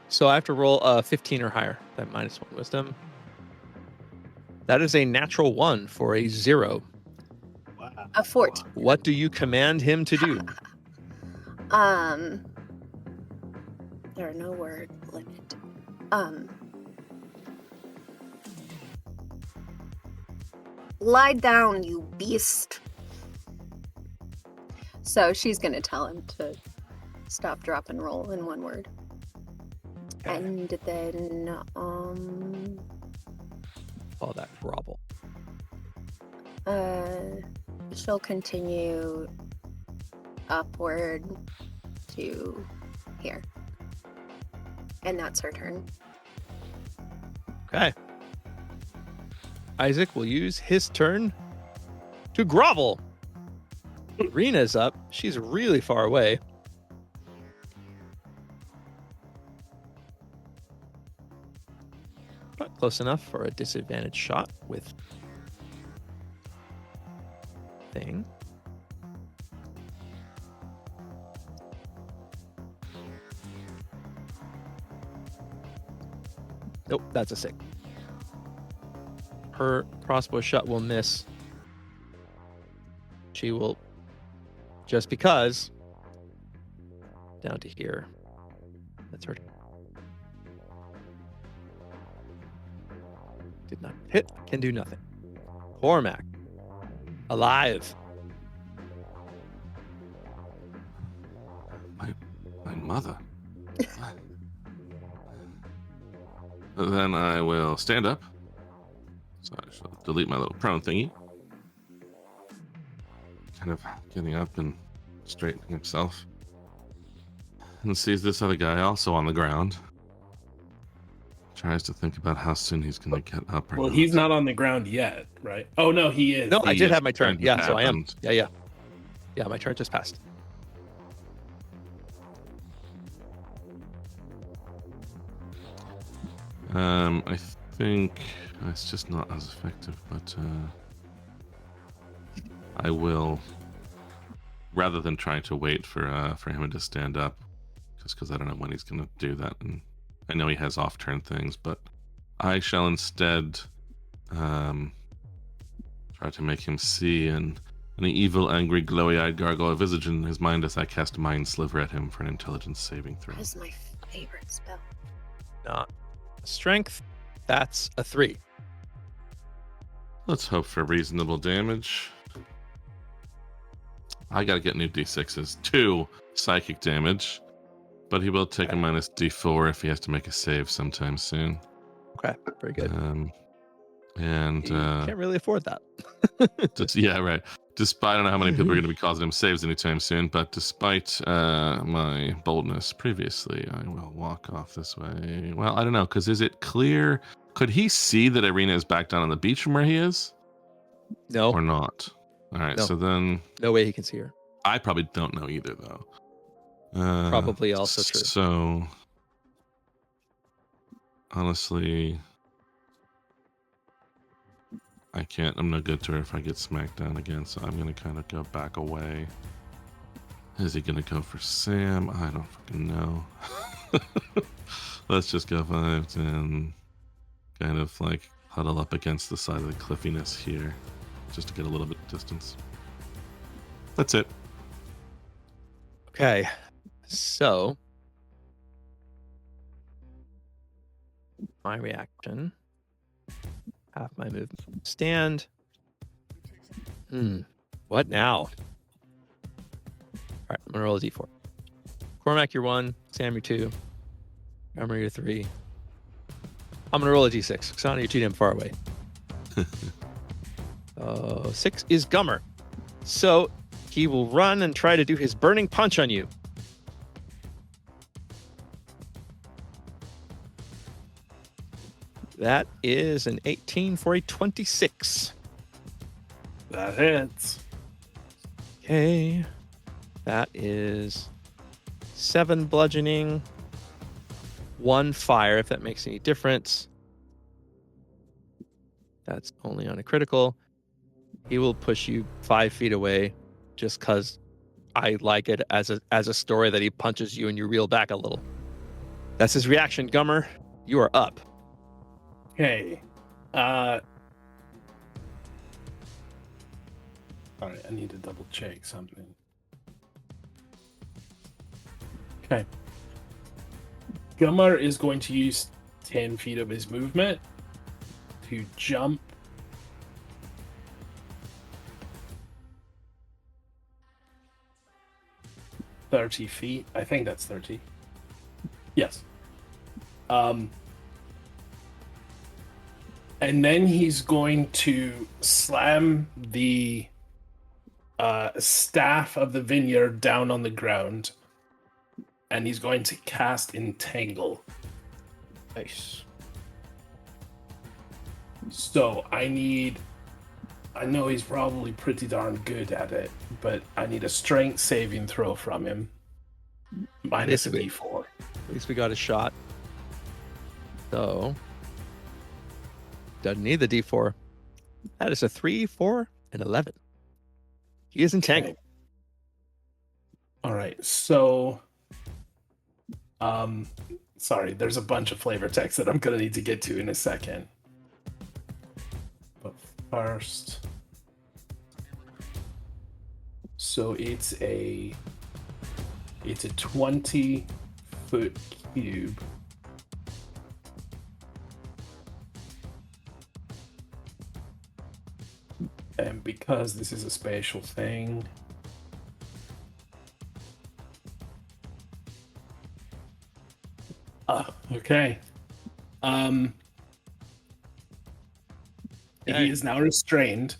So I have to roll a 15 or higher. That -1 wisdom. That is a natural 1 for a 0. Wow. A 14. What do you command him to do? There are no word limit. Lie down, you beast. So she's gonna tell him to stop, drop, and roll in one word. And then, Call that grovel. she'll continue upward to here. And that's her turn. Okay. Isaac will use his turn to grovel. Rena's up. She's really far away. Not close enough for a disadvantage shot with thing. Nope, that's a 6. Her crossbow shot will miss. She will, just because, down to here. That's her. Did not hit. Can do nothing. Cormac, alive. My mother. Then I will stand up. So I shall delete my little prone thingy. Kind of getting up and straightening himself. And sees this other guy also on the ground. Tries to think about how soon he's going to get up. Well, he's not on the ground yet, right? Oh, no, he is. No, I He did is. have my turn. It Yeah, so I am. happened. Yeah. Yeah, my turn just passed. I think it's just not as effective, but I will, rather than trying to wait for him to stand up, just because I don't know when he's going to do that, and I know he has off-turn things, but I shall instead try to make him see an evil, angry, glowy-eyed gargoyle visage in his mind as I cast Mind Sliver at him for an intelligence saving throw. That is my favorite spell. Not strength. That's a 3. Let's hope for reasonable damage. I gotta get new d6s. 2 psychic damage, but he will take a minus d4 if he has to make a save sometime soon. Okay, very good. And You can't really afford that. yeah, right. Despite, I don't know how many people are going to be causing him saves anytime soon, but despite my boldness previously, I will walk off this way. Well, I don't know, because is it clear? Could he see that Irina is back down on the beach from where he is? No, Or not? All right, No. so then no way he can see her. I probably don't know either, though. Probably also true. So, honestly, I can't. I'm no good to her if I get smacked down again, so I'm going to kind of go back away. Is he going to go for Sam? I don't fucking know. Let's just go 5, 10. Kind of like huddle up against the side of the cliffiness here, just to get a little bit of distance. That's it. Okay, so my reaction, half my movement, stand. What now? All right, I'm gonna roll a d4. Cormac, you're 1. Sam, you're 2. Gummer, you're 3. I'm gonna roll a d6. Oksana, you're too damn far away. 6 is Gummer. So he will run and try to do his burning punch on you. That is an 18 for a 26. That hits. Okay. That is 7 bludgeoning, 1 fire, if that makes any difference. That's only on a critical. He will push you 5 feet away just because I like it as a story that he punches you and you reel back a little. That's his reaction. Gummer, you are up. Okay. All right, I need to double check something. Okay. Gummer is going to use 10 feet of his movement to jump 30 feet. I think that's 30. Yes. And then he's going to slam the staff of the vineyard down on the ground. And he's going to cast Entangle. Nice. So I know he's probably pretty darn good at it, but I need a strength saving throw from him. Minus a D4. At least we got a shot. So, doesn't need the D4. That is a 3, 4, and 11. He is entangled. Okay. All right, so... sorry, there's a bunch of flavor text that I'm going to need to get to in a second. But first... So it's a 20-foot cube. And because this is a spatial thing, okay. He is now restrained.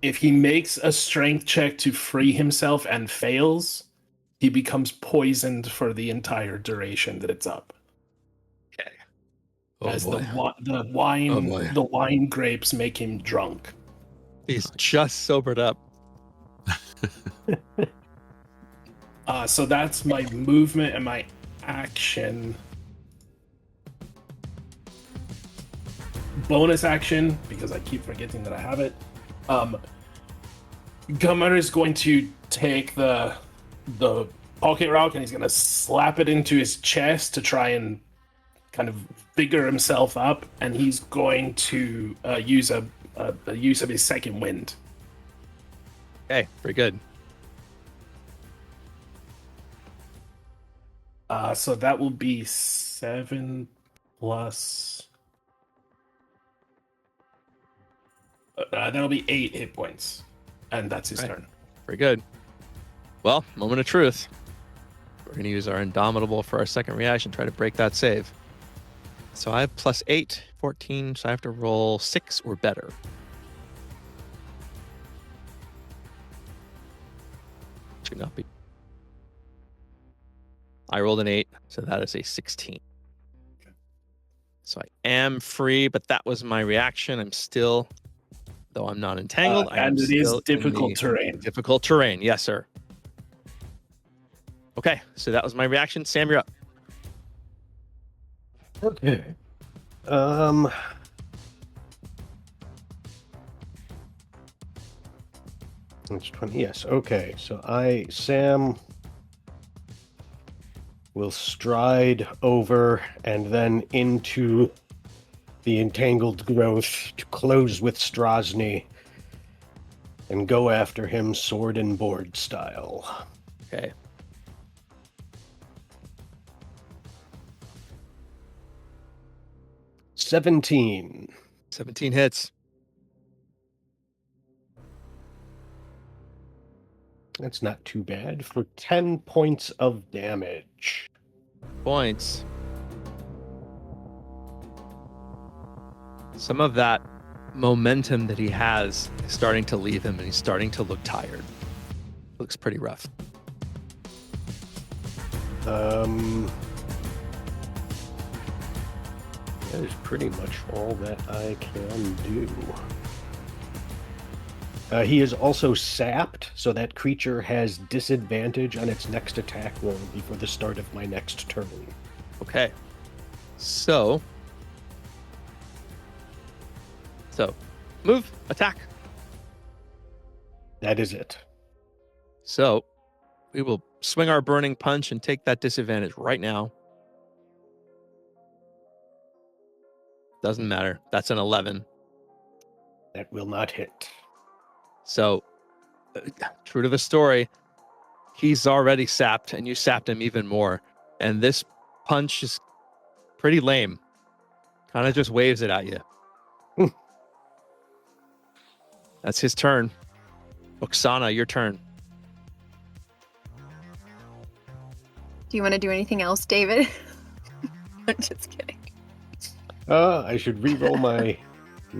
If he makes a strength check to free himself and fails, he becomes poisoned for the entire duration that it's up. Okay. As boy. the wine, Oh, boy. the wine grapes make him drunk. He's just sobered up. So that's my movement and my action. Bonus action, because I keep forgetting that I have it. Gummer is going to take the pocket rock and he's going to slap it into his chest to try and kind of figure himself up, and he's going to use a use of his second wind. Okay, very good. So that will be 7 plus. That'll be 8 hit points, and that's his turn. Very good. Well, moment of truth. We're going to use our Indomitable for our second reaction, try to break that save. So I have plus 8, 14, so I have to roll 6 or better. Should not be. I rolled an 8, so that is a 16. So I am free, but that was my reaction. I'm still, though I'm not entangled, and it is difficult terrain. Difficult terrain, yes, sir. Okay, so that was my reaction. Sam, you're up. Okay. It's 20. Yes. Okay. So Sam will stride over and then into the entangled growth to close with Strazni and go after him sword and board style. Okay. $17. 17 hits. That's not too bad for 10 points of damage. Points. Some of that momentum that he has is starting to leave him, and he's starting to look tired. Looks pretty rough. That is pretty much all that I can do. He is also sapped, so that creature has disadvantage on its next attack roll before the start of my next turn. Okay. So move, attack. That is it. So we will swing our burning punch and take that disadvantage right now. Doesn't matter. That's an 11. That will not hit. So, true to the story, he's already sapped, and you sapped him even more. And this punch is pretty lame. Kind of just waves it at you. That's his turn. Oksana, your turn. Do you want to do anything else, David? I'm just kidding. I should re-roll my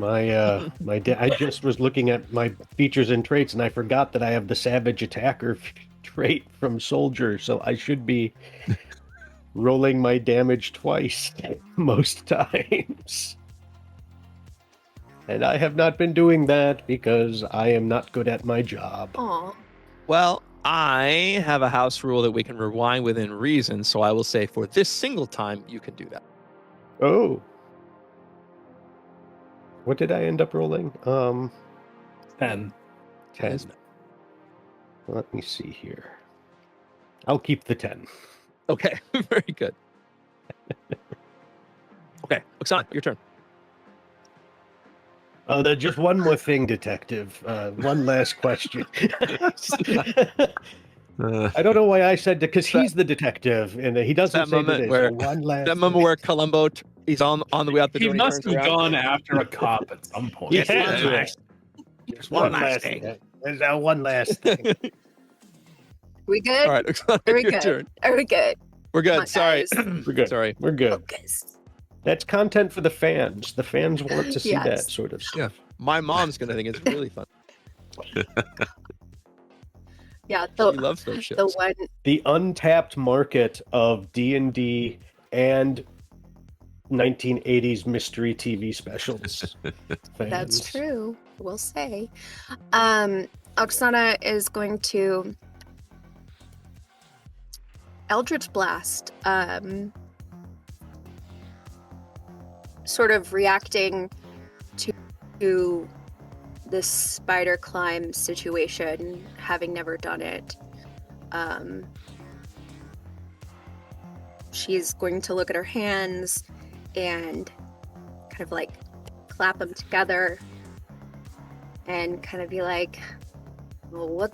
I just was looking at my features and traits, and I forgot that I have the savage attacker trait from soldier, so I should be rolling my damage twice most times. And I have not been doing that because I am not good at my job. Aw. Well, I have a house rule that we can rewind within reason, so I will say for this single time, you can do that. Oh. What did I end up rolling? 10. 10. Let me see here. I'll keep the 10. Okay, very good. Okay, Oksana, your turn. Just one more thing, Detective. One last question. I don't know why I said that, because he's the detective, and he doesn't That say moment that. where- So one last. That moment where Columbo, he's on the way out the He door. and must turns have around. gone after a cop at some point. He Just had one to. last- Just one last thing. There's one last thing. We good? All right, Oksana, Are we your good? turn. Are we good? We're Come good. on, Sorry. guys. We're good. Sorry. We're good. Focus. That's content for the fans. The fans want to see Yes. that sort of stuff. My mom's going to think it's really fun. Yeah, She the loves those shows. the one. The untapped market of D&D and 1980s mystery TV specials. That's Fans. true. We'll say. Oksana is going to Eldritch Blast. Sort of reacting to this spider climb situation, having never done it. She's going to look at her hands and kind of like clap them together and kind of be like, well, what?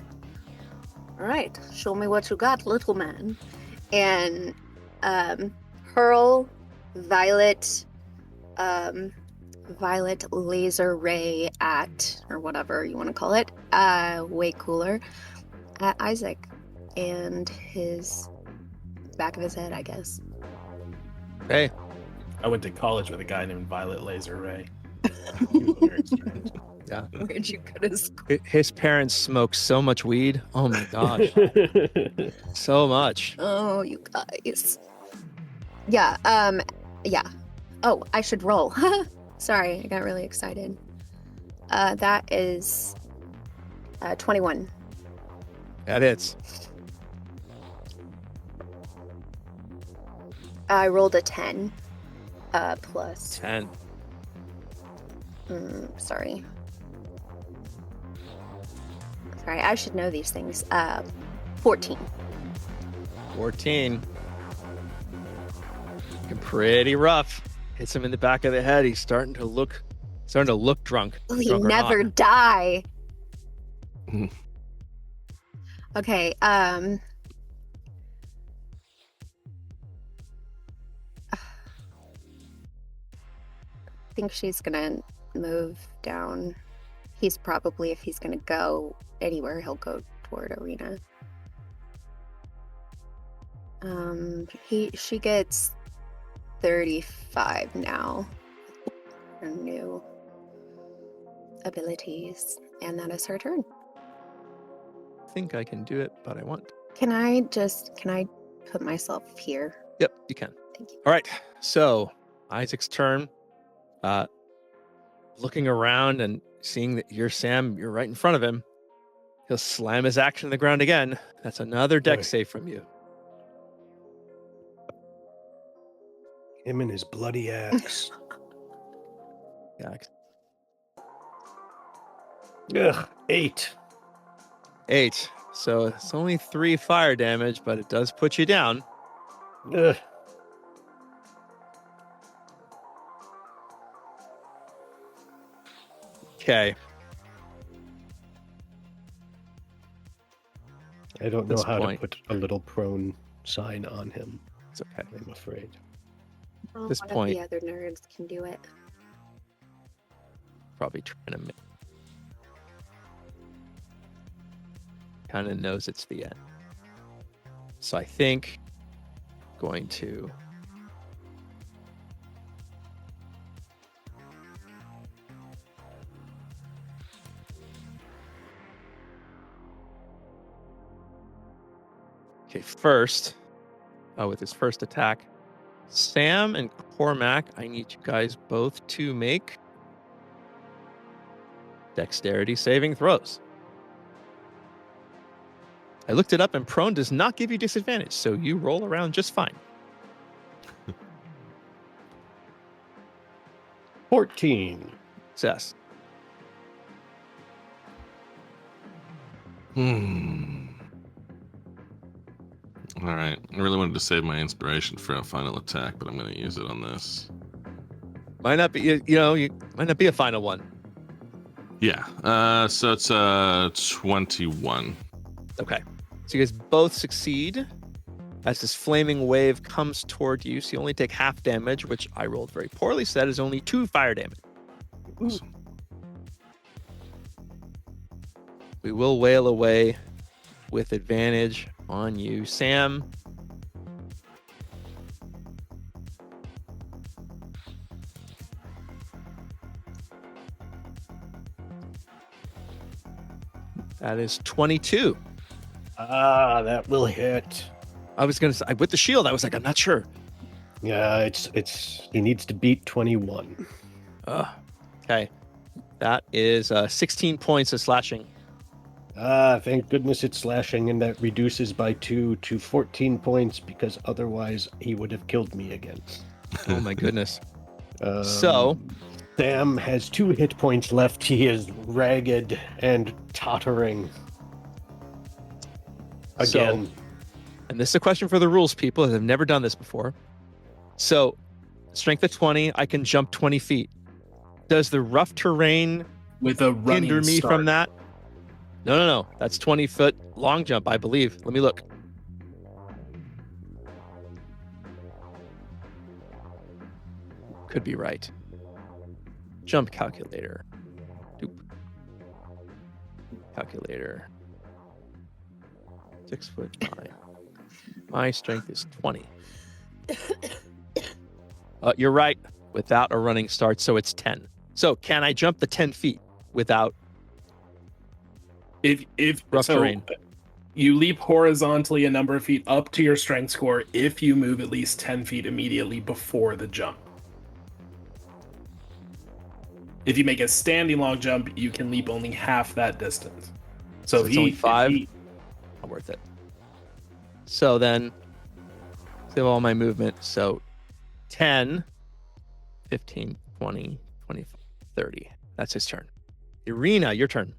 All right, show me what you got, little man. And hurl violet laser ray at, or whatever you want to call it, way cooler, at Isaac and his back of his head, I guess. Hey, I went to college with a guy named Violet Laser Ray. Where'd you go to school? his parents smoke so much weed. Oh my gosh, so much. Oh, you guys. Yeah, yeah. Oh, I should roll. Sorry, I got really excited. That is 21. That hits. I rolled a 10 plus. 10. Sorry. Sorry, I should know these things. 14. 14. Looking pretty rough. Hits him in the back of the head. He's starting to look drunk. Will you Drunk or never not. die? Mhm. Okay, I think she's gonna move down. He's probably, if he's gonna go anywhere, he'll go toward Arena. She gets 35 now. Her new abilities, and that is her turn. I think I can do it, but I won't. Can I put myself here? Yep, you can. Thank you. All right. So Isaac's turn. Looking around and seeing that you're Sam, you're right in front of him. He'll slam his action to the ground again. That's another deck Boy. save from you. Him and his bloody axe. Yeah. Ugh, 8. 8. So it's only 3 fire damage, but it does put you down. Ugh. Okay. I don't know This how point. to put a little prone sign on him, It's okay. I'm afraid. Well, This one point- of the other nerds can do it. Probably trying to kind of knows it's the end. So I think going to first, with his first attack, Sam and Cormac, I need you guys both to make dexterity saving throws. I looked it up, and prone does not give you disadvantage, so you roll around just fine. 14. Success. All right. I really wanted to save my inspiration for a final attack, but I'm going to use it on this. Might not be, might not be a final one. Yeah. So it's 21. Okay. So you guys both succeed as this flaming wave comes toward you. So you only take half damage, which I rolled very poorly. So that is only 2 fire damage. Awesome. We will wail away with advantage on you, Sam. That is 22. Ah, that will hit. I was going to say, with the shield, I was like, I'm not sure. Yeah, he needs to beat 21. Okay. That is 16 points of slashing. Ah, thank goodness it's slashing, and that reduces by 2 to 14 points, because otherwise he would have killed me again. Oh my goodness. So Sam has 2 hit points left. He is ragged and tottering. Again. And this is a question for the rules people that have never done this before. So, strength of 20, I can jump 20 feet. Does the rough terrain With a running hinder me start. from that? No. That's 20-foot long jump, I believe. Let me look. Could be right. Jump calculator. Doop. Calculator. 6'9". My strength is 20. You're right. Without a running start, so it's 10. So can I jump the 10 feet without If rough so, terrain? you leap horizontally a number of feet up to your strength score if you move at least 10 feet immediately before the jump. If you make a standing long jump, you can leap only half that distance. So it's only 5. Not worth it. So then, save all my movement. So 10, 15, 20, 25, 30. That's his turn. Irina, your turn.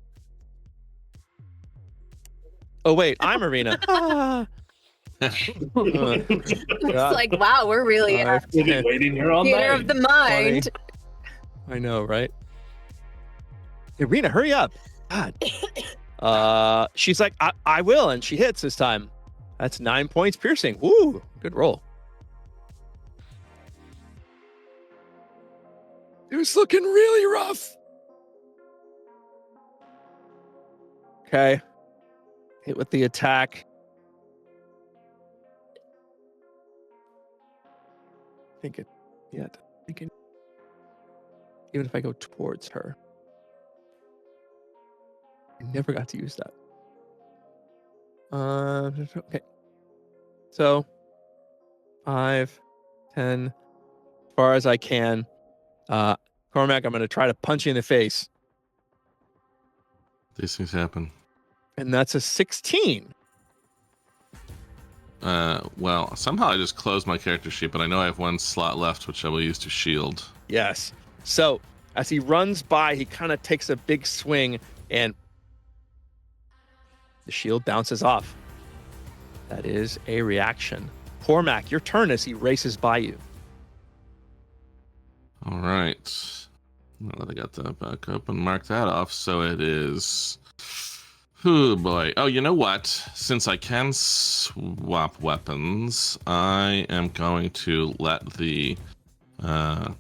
Oh, wait, I'm Irina. It's like, wow, we're really Five, We've been 10, waiting here all theater night. of the mind. 20. I know, right? Irina, hurry up. God. She's like, I will, and she hits this time. That's 9 points piercing. Woo, good roll. It was looking really rough. Okay. Hit with the attack. Even if I go towards her. I never got to use that. Okay. So 5, 10, as far as I can. Cormac, I'm going to try to punch you in the face. These things happen. And that's a 16. Well, somehow I just closed my character sheet, but I know I have 1 slot left, which I will use to shield. Yes. So as he runs by, he kind of takes a big swing and the shield bounces off. That is a reaction. Cormac, your turn as he races by you. All right. Now that I got that back up and mark that off, so it is... Oh boy. Oh, you know what? Since I can swap weapons, I am going to let the, kind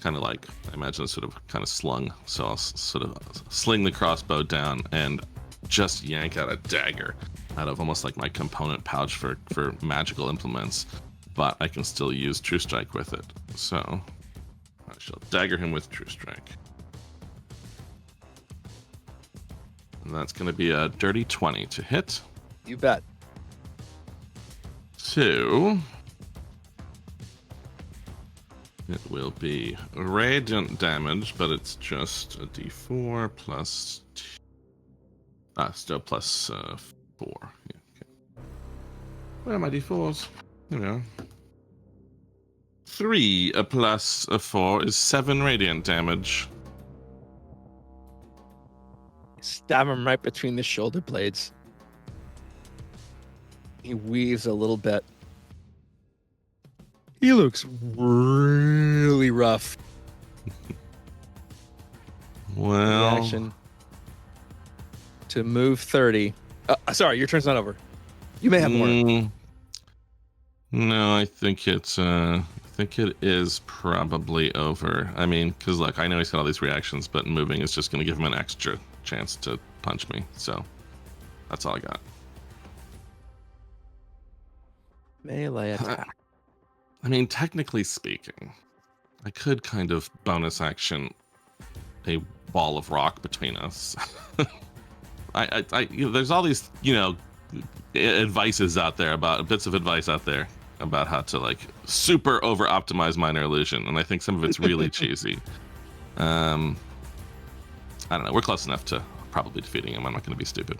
of like, I imagine it's sort of kind of slung. So I'll sort of sling the crossbow down and just yank out a dagger out of almost like my component pouch for magical implements, but I can still use True Strike with it. So I shall dagger him with True Strike. And that's going to be a dirty 20 to hit. You bet. 2. It will be radiant damage, but it's just a d4 plus... still plus 4. Yeah, okay. Where are my d4s? There we are. 3 plus 4 is 7 radiant damage. Stab him right between the shoulder blades. He weaves a little bit. He looks really rough. Well... Reaction to move 30. Sorry, your turn's not over. You may have more. No, I think it's I think it is probably over. I mean, because look, I know he's got all these reactions, but moving is just going to give him an extra chance to punch me. So that's all I got. Melee attack. I mean, technically speaking, I could kind of bonus action a ball of rock between us. There's all these, advices out there bits of advice out there about how to like super over optimize minor illusion, and I think some of it's really cheesy. I don't know. We're close enough to probably defeating him. I'm not going to be stupid.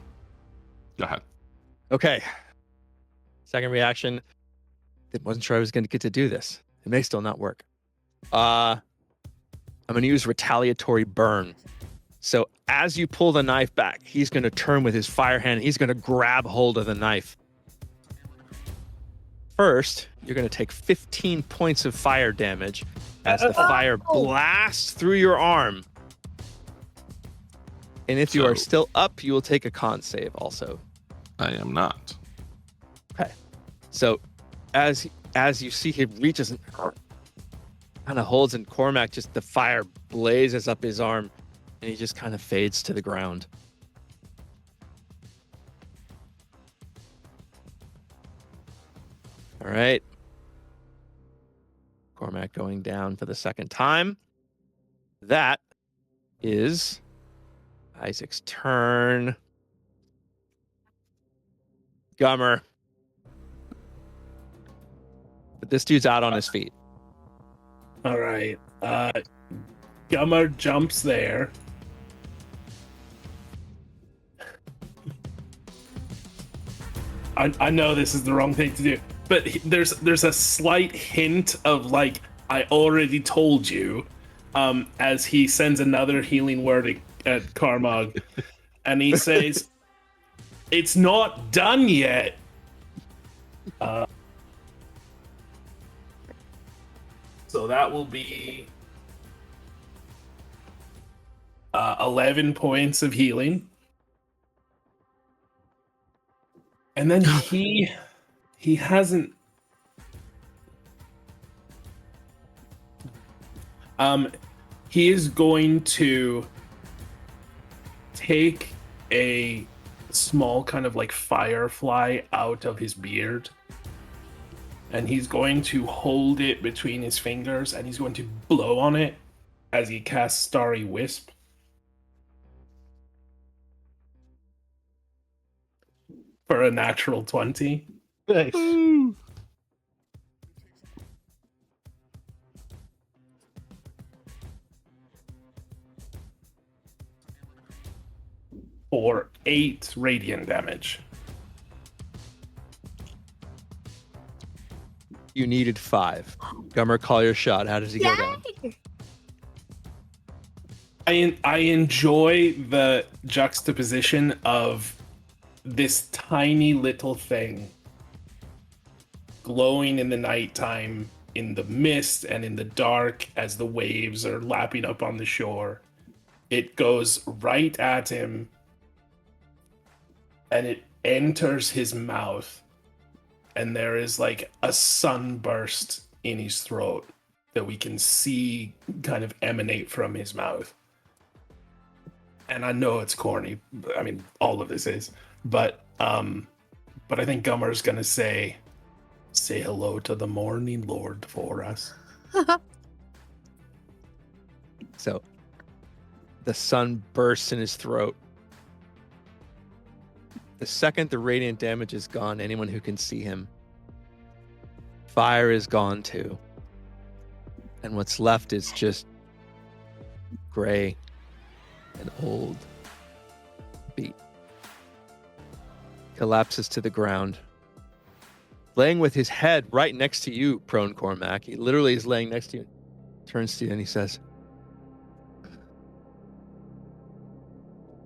Go ahead. Okay. Second reaction. I wasn't sure I was going to get to do this. It may still not work. I'm going to use retaliatory burn. So as you pull the knife back, he's going to turn with his fire hand. He's going to grab hold of the knife. First, you're going to take 15 points of fire damage as the fire blasts through your arm. And if you are still up, you will take a con save also. I am not. Okay. So as you see him reaches and kind of holds, and Cormac, just the fire blazes up his arm, and he just kind of fades to the ground. All right. Cormac going down for the second time. That is Isaac's turn. Gummer. But this dude's out on his feet. All right. Gummer jumps there. I know this is the wrong thing to do, but there's a slight hint of like, I already told you, as he sends another healing word at Carmog, and he says, "It's not done yet." So that will be 11 points of healing. And then he hasn't... he is going to take a small kind of like firefly out of his beard, and he's going to hold it between his fingers, and he's going to blow on it as he casts Starry Wisp. For a natural 20. Nice. For 8 radiant damage. You needed 5. Gummer, call your shot. How does he go down? I enjoy the juxtaposition of this tiny little thing glowing in the nighttime, in the mist and in the dark as the waves are lapping up on the shore. It goes right at him, and it enters his mouth, and there is like a sunburst in his throat that we can see kind of emanate from his mouth. And I know it's corny. I mean, all of this is. But But I think Gummer's gonna say hello to the Morning Lord for us. So the sun bursts in his throat. The second the radiant damage is gone, anyone who can see him, fire is gone too. And what's left is just gray and old beat. Collapses to the ground, laying with his head right next to you, prone Cormac. He literally is laying next to you. Turns to you and he says,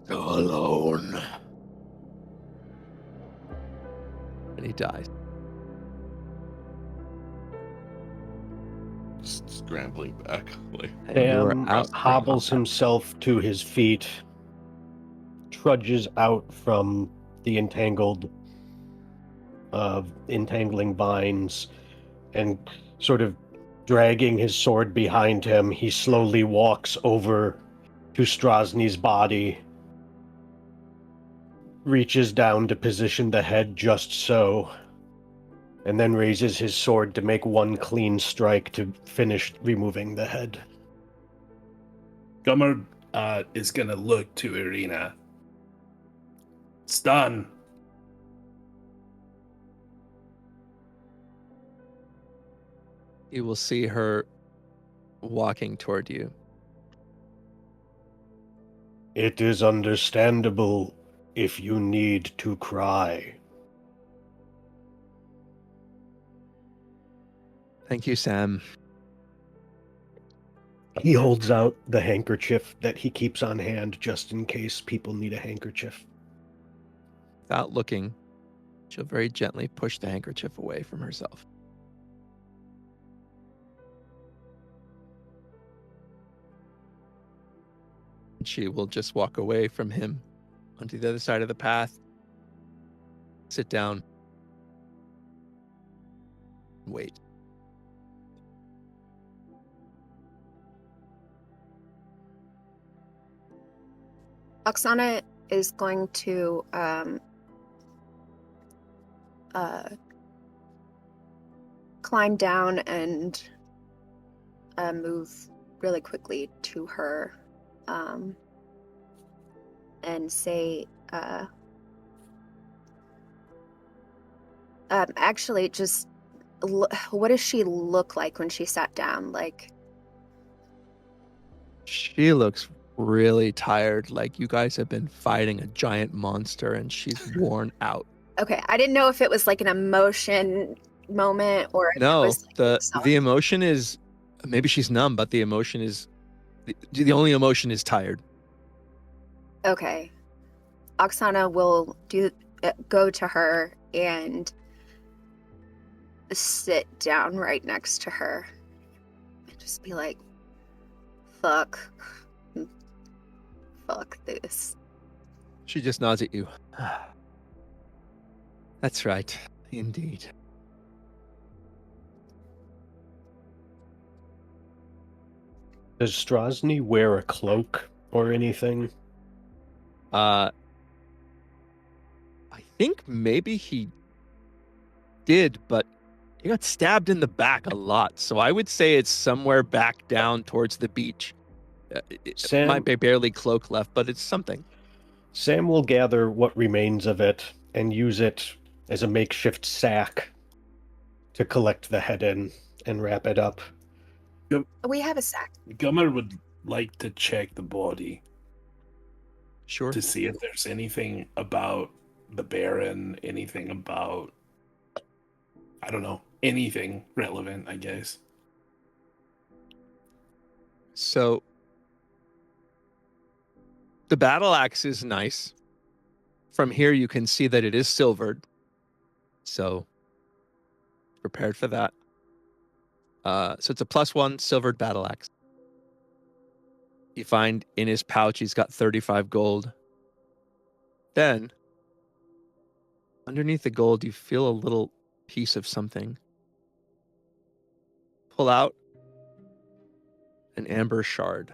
Go alone. and he dies. Just scrambling back. Like, And you are Sam out. hobbles himself to his feet, trudges out from the entangling vines, and sort of dragging his sword behind him, he slowly walks over to Strazny's body, reaches down to position the head just so, and then raises his sword to make one clean strike to finish removing the head. Gummer is gonna look to Irina. It's done. You will see her walking toward you. It is understandable if you need to cry. Thank you, Sam. He holds out the handkerchief that he keeps on hand just in case people need a handkerchief. Without looking, she'll very gently push the handkerchief away from herself. She will just walk away from him onto the other side of the path, sit down, wait. Oksana is going to climb down and move really quickly to her and say, actually, just what does she look like when she sat down? Like, She looks really tired, like you guys have been fighting a giant monster and she's worn out. okay, I didn't know if it was like an emotion moment or if it No, was like the emotion is, maybe she's numb, but the emotion is, the only emotion is tired. Okay. Oksana will go to her and sit down right next to her and just be like, fuck this. She just nods at you. That's right, indeed. Does Strazni wear a cloak or anything? I think maybe he did, but he got stabbed in the back a lot. So I would say it's somewhere back down towards the beach. It might be barely cloak left, but it's something. Sam will gather what remains of it and use it as a makeshift sack to collect the head in and wrap it up. We have a sack. Gummer would like to check the body Sure. to see if there's anything about the Baron, anything about, I don't know, anything relevant, I guess. So the battle axe is nice. From here, you can see that it is silvered. So prepared for that. So it's a +1 silvered battle axe. You find in his pouch, he's got 35 gold. Then, underneath the gold, you feel a little piece of something. Pull out an amber shard.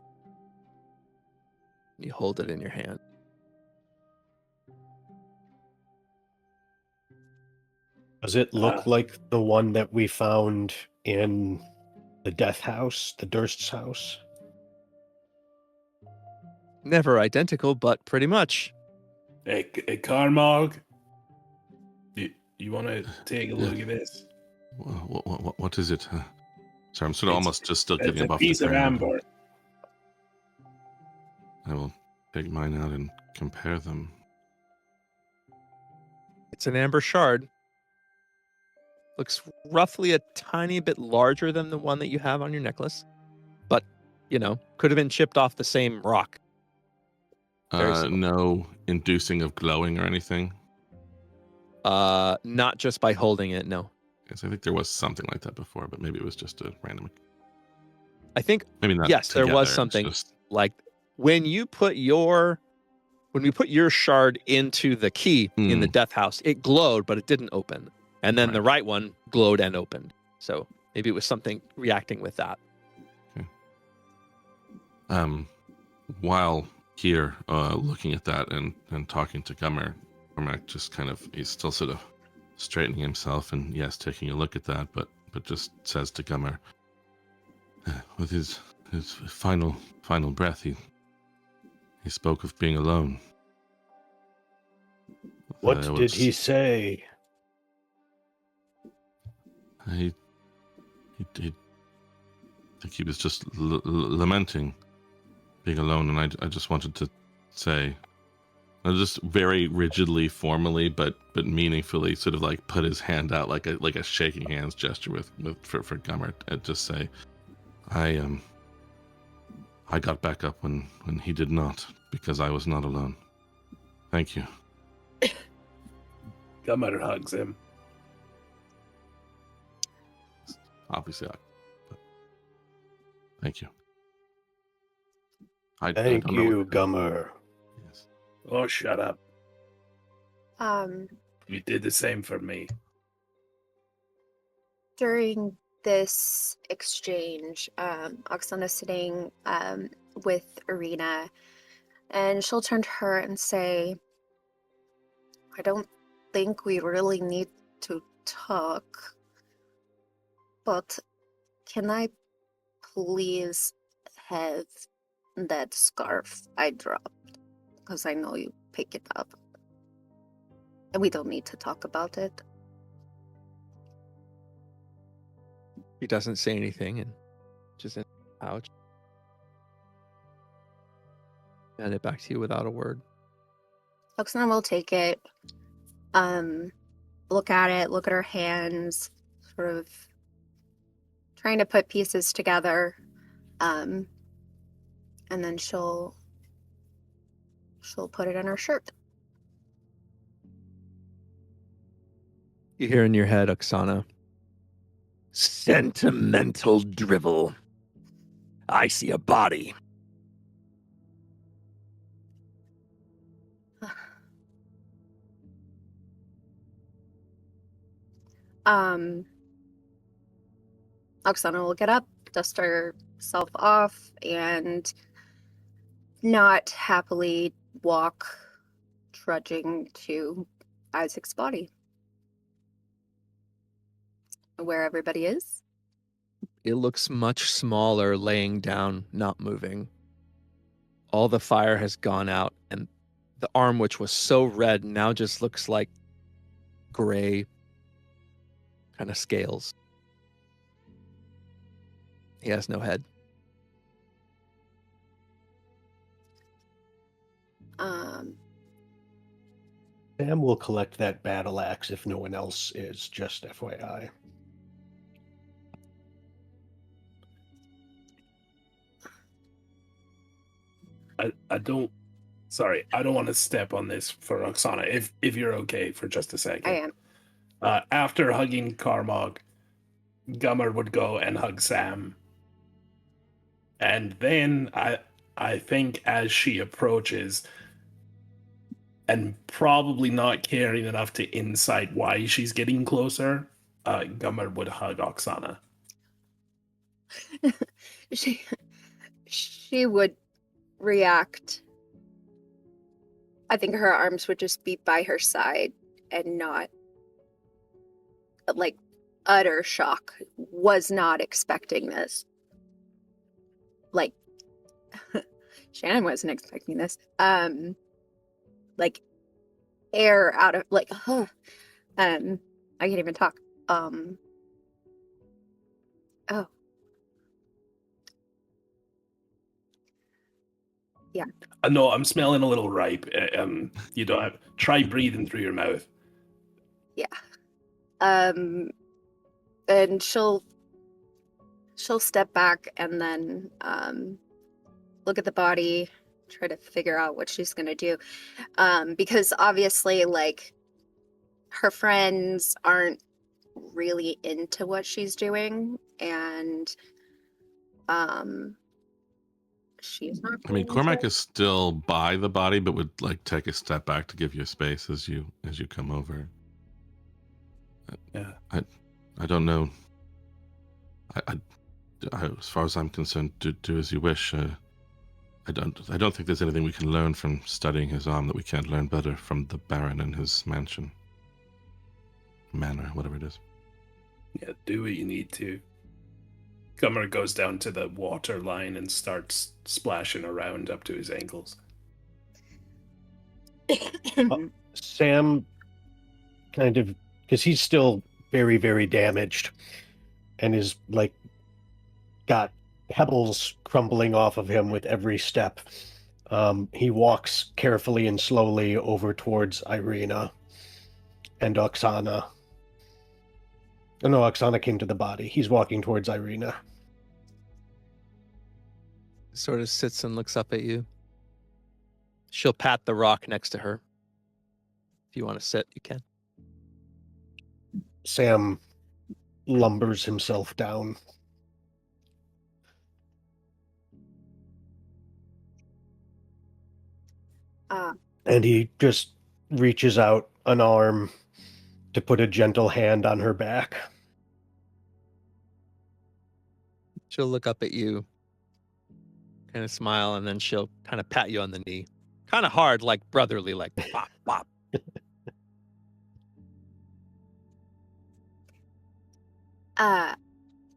You hold it in your hand. Does it look like the one that we found in the Death House, the Durst's house? Never identical, but pretty much. Hey, Carmog, you want to take a look at this? What is it? Sorry, I'm sort of almost just still It's getting a above the piece of ground. amber. I will take mine out and compare them. It's an amber shard. Looks roughly a tiny bit larger than the one that you have on your necklace. But, could have been chipped off the same rock. Very similar. No inducing of glowing or anything. Not just by holding it, no. Yes, I think there was something like that before, but maybe it was just a random. I think, Maybe not. yes, there was together, something it's just- like when we put your shard into the key in the Death House, it glowed, but it didn't open. And then the right one glowed and opened. So maybe it was something reacting with that. Okay. While here, looking at that and talking to Gummer, Cormac just he's still sort of straightening himself and yes, taking a look at that, but just says to Gummer, with his final breath, he spoke of being alone. What did he say? I think he was just lamenting being alone, and I just wanted to say, just very rigidly, formally, but meaningfully, sort of like put his hand out like a shaking hands gesture for Gummer, and just say, I got back up when he did not, because I was not alone. Thank you. Gummer hugs him. Obviously, but thank you. Thank you, Gummer. Yes. Oh, shut up. You did the same for me. During this exchange, Oksana's sitting with Irina, and she'll turn to her and say, I don't think we really need to talk, but can I please have that scarf I dropped? Because I know you pick it up. And we don't need to talk about it. He doesn't say anything and just in the pouch. Hand it back to you without a word. Oksana will take it, look at it, look at her hands, sort of trying to put pieces together, and then she'll put it in her shirt. You hear in your head, Oksana, Sentimental drivel. I see a body. Oksana will get up, dust herself off, and not happily walk, trudging to Isaac's body. Where everybody is. it looks much smaller laying down, not moving. All the fire has gone out, and the arm, which was so red, now just looks like gray kind of scales. He has no head. Sam will collect that battle axe if no one else is, just FYI. I don't want to step on this for Oksana, if you're okay for just a second. I am. After hugging Carmog, Gummer would go and hug Sam. And then I think as she approaches, and probably not caring enough to insight why she's getting closer, Gummer would hug Oksana. She would react. I think her arms would just be by her side and not like utter shock. Was not expecting this. Like Shannon wasn't expecting this. Like air out of like I can't even talk. Oh. Yeah. No, I'm smelling a little ripe. You don't have. Try breathing through your mouth. Yeah. And she'll step back and then look at the body, try to figure out what she's gonna do. Because obviously, like, her friends aren't really into what she's doing, and she's not. I mean, really Cormac into is still by the body, but would like take a step back to give you space as you come over. Yeah. I don't know. I as far as I'm concerned, do as you wish. I don't think there's anything we can learn from studying his arm that we can't learn better from the Baron and his manor, whatever it is. Yeah, do what you need to. Gummer goes down to the water line and starts splashing around up to his ankles. Sam kind of, because he's still very, very damaged and is like got pebbles crumbling off of him with every step. He walks carefully and slowly over towards Irina and Oksana. Oh, no, Oksana came to the body. He's walking towards Irina. Sort of sits and looks up at you. She'll pat the rock next to her. If you want to sit, you can. Sam lumbers himself down. And he just reaches out an arm to put a gentle hand on her back. She'll look up at you, kind of smile, and then she'll kind of pat you on the knee. Kind of hard, like brotherly, like bop, bop.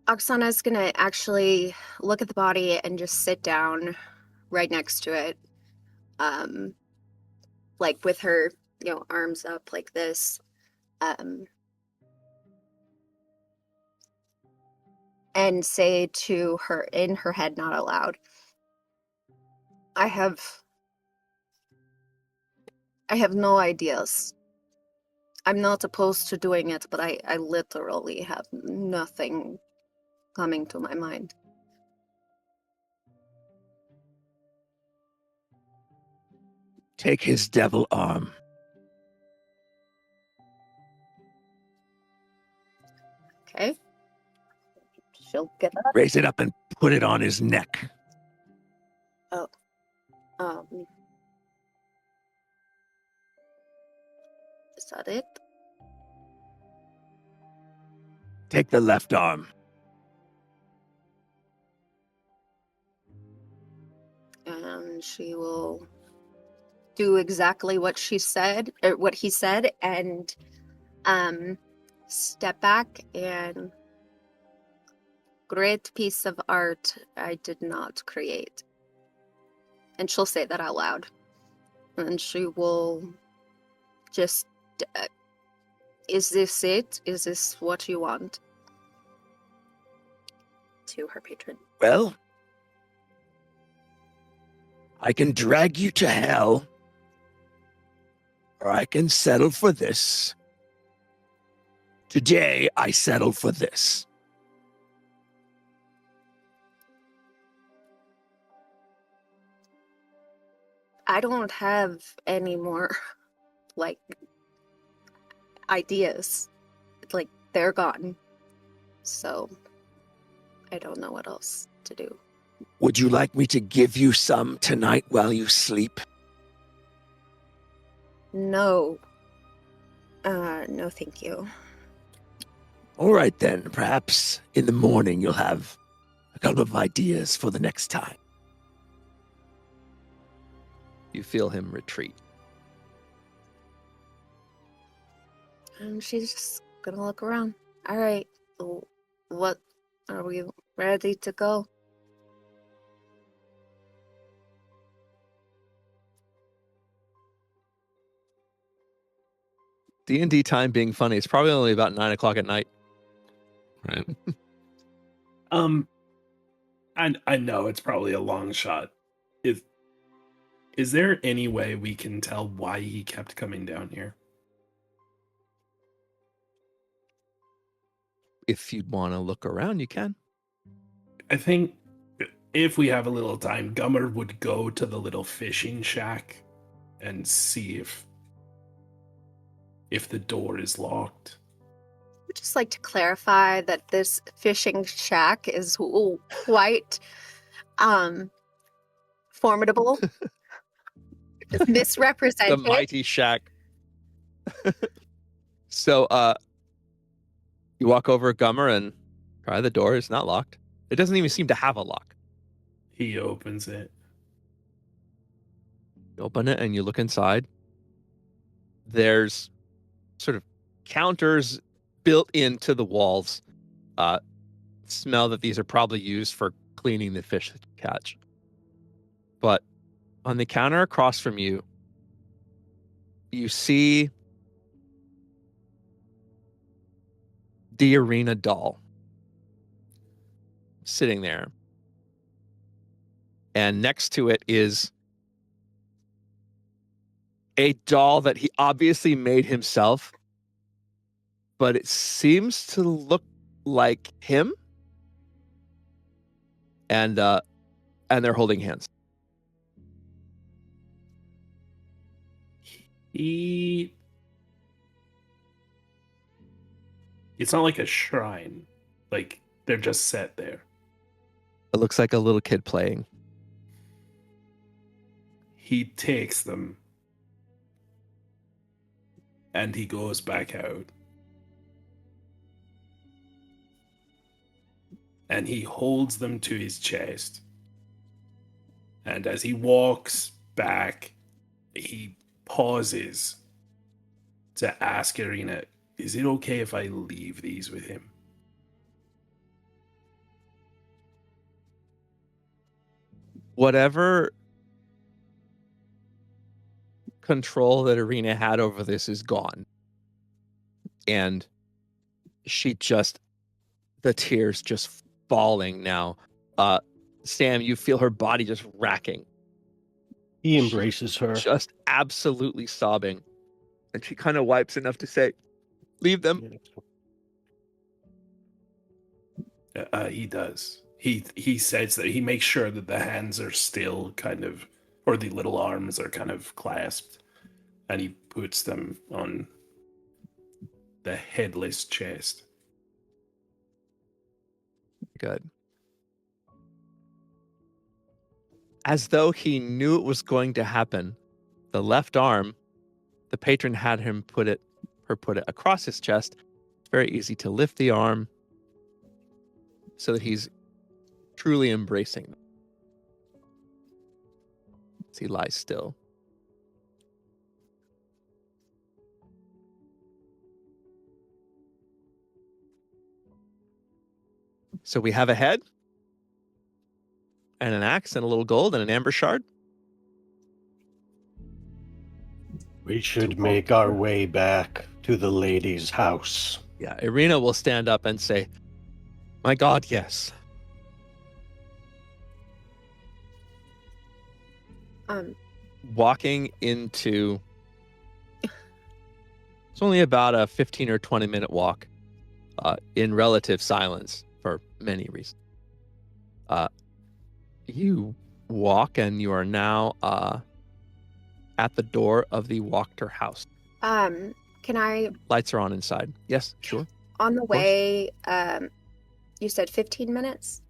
Oksana's gonna actually look at the body and just sit down right next to it. Like with her, arms up like this. And say to her in her head, not aloud, I have no ideas. I'm not opposed to doing it, but I literally have nothing coming to my mind. Take his devil arm. Okay. She'll get up. Raise it up and put it on his neck. Oh. Is that it? Take the left arm. And she will do exactly what she said, or what he said, and step back and great piece of art I did not create. And she'll say that out loud. And she will just, is this it? Is this what you want? To her patron. Well, I can drag you to hell, or I can settle for this. Today, I settle for this. I don't have any more, ideas. Like, they're gone. So, I don't know what else to do. Would you like me to give you some tonight while you sleep? No. No, thank you. All right, then. Perhaps in the morning you'll have a couple of ideas for the next time. You feel him retreat. And she's just gonna look around. All right. What are we ready to go? D&D time being funny. It's probably only about 9 o'clock at night. Right. And I know it's probably a long shot. Is there any way we can tell why he kept coming down here? If you'd want to look around, you can. I think if we have a little time, Gummer would go to the little fishing shack and see if the door is locked. I would just like to clarify that this fishing shack is quite formidable. It's misrepresented. The mighty shack. So, you walk over Gummer and try the door. It's not locked. It doesn't even seem to have a lock. He opens it. You open it and you look inside. There's sort of counters built into the walls. Smell that these are probably used for cleaning the fish that you catch. But on the counter across from you, you see the arena doll sitting there. And next to it is a doll that he obviously made himself, but it seems to look like him. And they're holding hands. It's not like a shrine. Like, they're just set there. It looks like a little kid playing. He takes them. And he goes back out. And he holds them to his chest. And as he walks back, he pauses to ask Irina, is it okay if I leave these with him? Whatever control that Irina had over this is gone. And she just, the tears just falling now. Sam, you feel her body just racking. He embraces her. Just absolutely sobbing. And she kind of wipes enough to say, leave them. He does. He says that he makes sure that the hands are still kind of, or the little arms are kind of clasped, and he puts them on the headless chest. Good. As though he knew it was going to happen, the left arm, the patron had her put it across his chest. It's very easy to lift the arm so that he's truly embracing them. As he lies still. So we have a head and an axe and a little gold and an amber shard. We should make our way back to the lady's house. Yeah, Irina will stand up and say, my God, yes. Walking into... It's only about a 15 or 20 minute walk in relative silence for many reasons. You walk and you are now at the door of the Wachter house. Can I... Lights are on inside. Yes, sure. On the way, you said 15 minutes?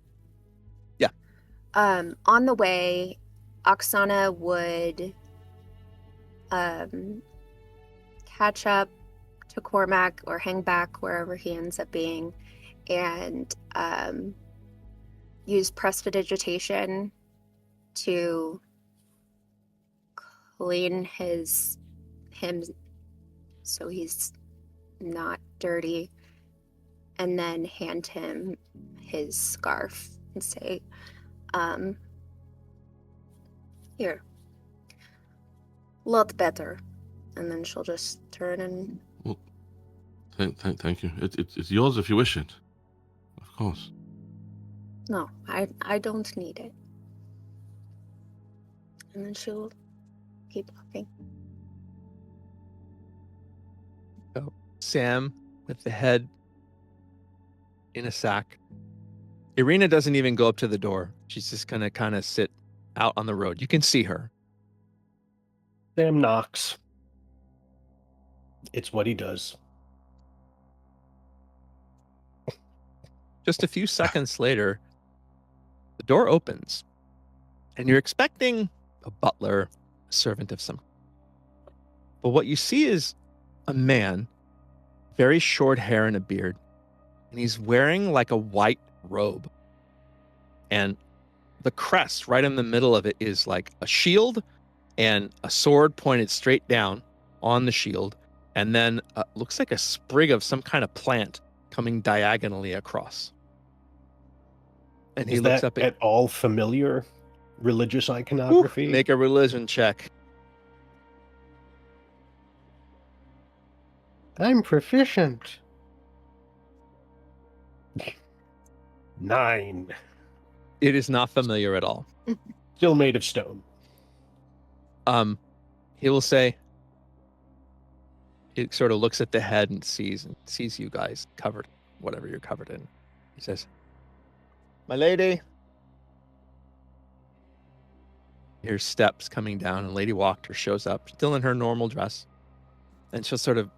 Yeah. On the way, Oksana would catch up to Cormac or hang back wherever he ends up being and use prestidigitation to clean him so he's not dirty, and then hand him his scarf and say, here. Lot better. And then she'll just turn and... Well, thank you. It's yours if you wish it. Of course. No, I don't need it. And then she'll keep walking. So Sam, with the head in a sack. Irina doesn't even go up to the door. She's just going to kind of sit out on the road. You can see her. Sam knocks. It's what he does. Just a few seconds later, the door opens, and you're expecting a butler, a servant of some. But what you see is a man, very short hair and a beard, and he's wearing like a white robe. And the crest right in the middle of it is like a shield and a sword pointed straight down on the shield, and then looks like a sprig of some kind of plant coming diagonally across. And he Is looks that up at all familiar religious iconography? Make a religion check. I'm proficient. 9. It is not familiar at all. Still made of stone. He will say, he sort of looks at the head and sees you guys covered, whatever you're covered in. He says, "My lady." Here's steps coming down, and Lady Walker shows up, still in her normal dress. And she'll sort of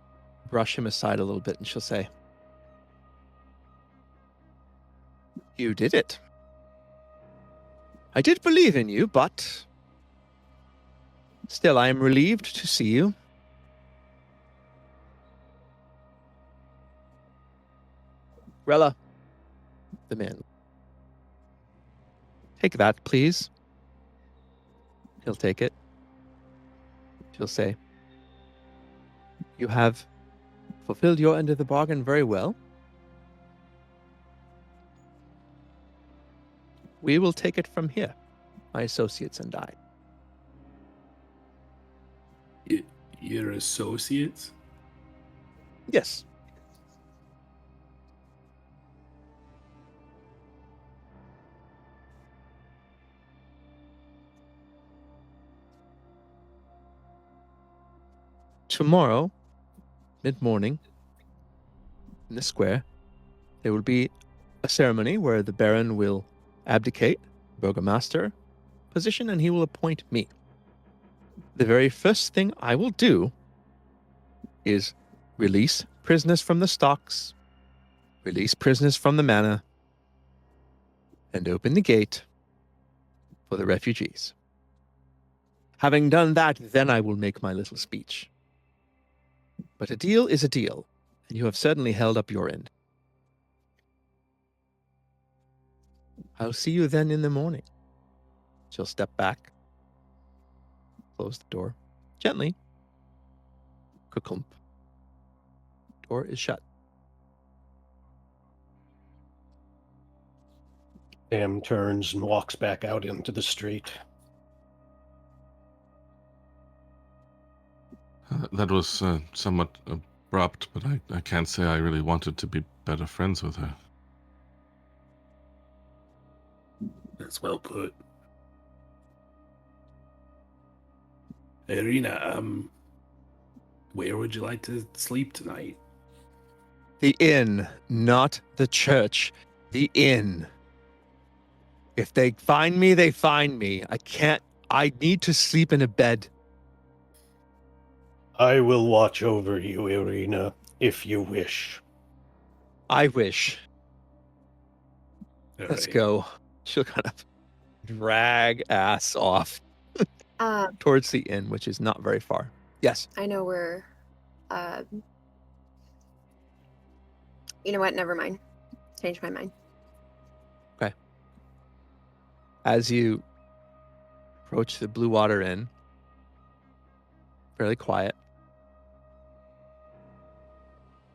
brush him aside a little bit, and she'll say, "You did it. I did believe in you, but still I am relieved to see you. Rella," the man, "take that, please." He'll take it. She'll say, "You have fulfilled your end of the bargain very well. We will take it from here, my associates and I." Your associates? Yes. Tomorrow, mid-morning, in the square, there will be a ceremony where the Baron will abdicate Burgomaster position, and he will appoint me. The very first thing I will do is release prisoners from the stocks, release prisoners from the manor, and open the gate for the refugees. Having done that, then I will make my little speech. But a deal is a deal, and you have certainly held up your end. I'll see you then in the morning. She'll step back, close the door gently. Ka-clump. Door is shut. Sam turns and walks back out into the street. That was somewhat abrupt, but I can't say I really wanted to be better friends with her. That's well put. Irina, where would you like to sleep tonight? The inn, not the church. The inn. If they find me, they find me. I need to sleep in a bed. I will watch over you, Irina, if you wish. I wish. All Let's right. go. She'll kind of drag ass off Uh, towards the inn, which is not very far. Yes. I know we're... you know what? Never mind. Changed my mind. As you approach the Blue Water Inn, fairly quiet,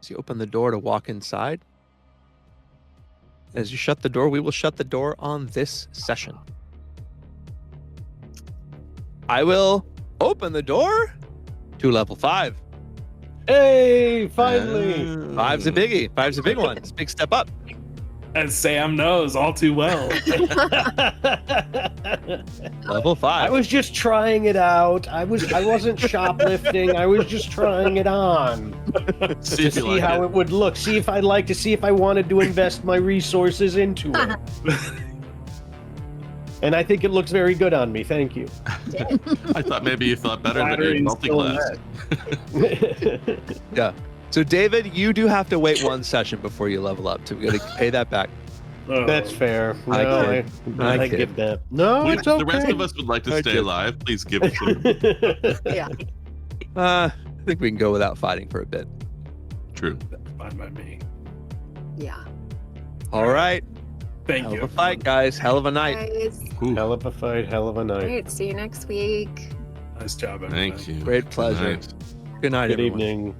As you open the door to walk inside, as you shut the door, we will shut the door on this session. I will open the door to level 5. Hey, finally! 5's a biggie. 5's a big one. It's a big step up. As Sam knows all too well. Level 5. I was just trying it out. I wasn't shoplifting. I was just trying it on See to if you see like how it. it would look. See if I'd like to see if I wanted to invest my resources into it. And I think it looks very good on me. Thank you. I thought maybe you thought better than Flattery you is still multi-class. Yeah. So, David, you do have to wait 1 session before you level up. So we got to pay that back. Oh. That's fair. I No, kid. I I kid. give that. No, it's okay. The rest of us would like to I stay kid. alive. Please give it to me. Yeah. I think we can go without fighting for a bit. True. That's fine by me. Yeah. All right. Thank Hell you. of a fight, guys. Hell of a night. Guys. Ooh, Hell of a fight, hell of a All night. right. See you next week. Nice job, everybody. thank you. Great Good pleasure. night. Good night, Good everyone. evening.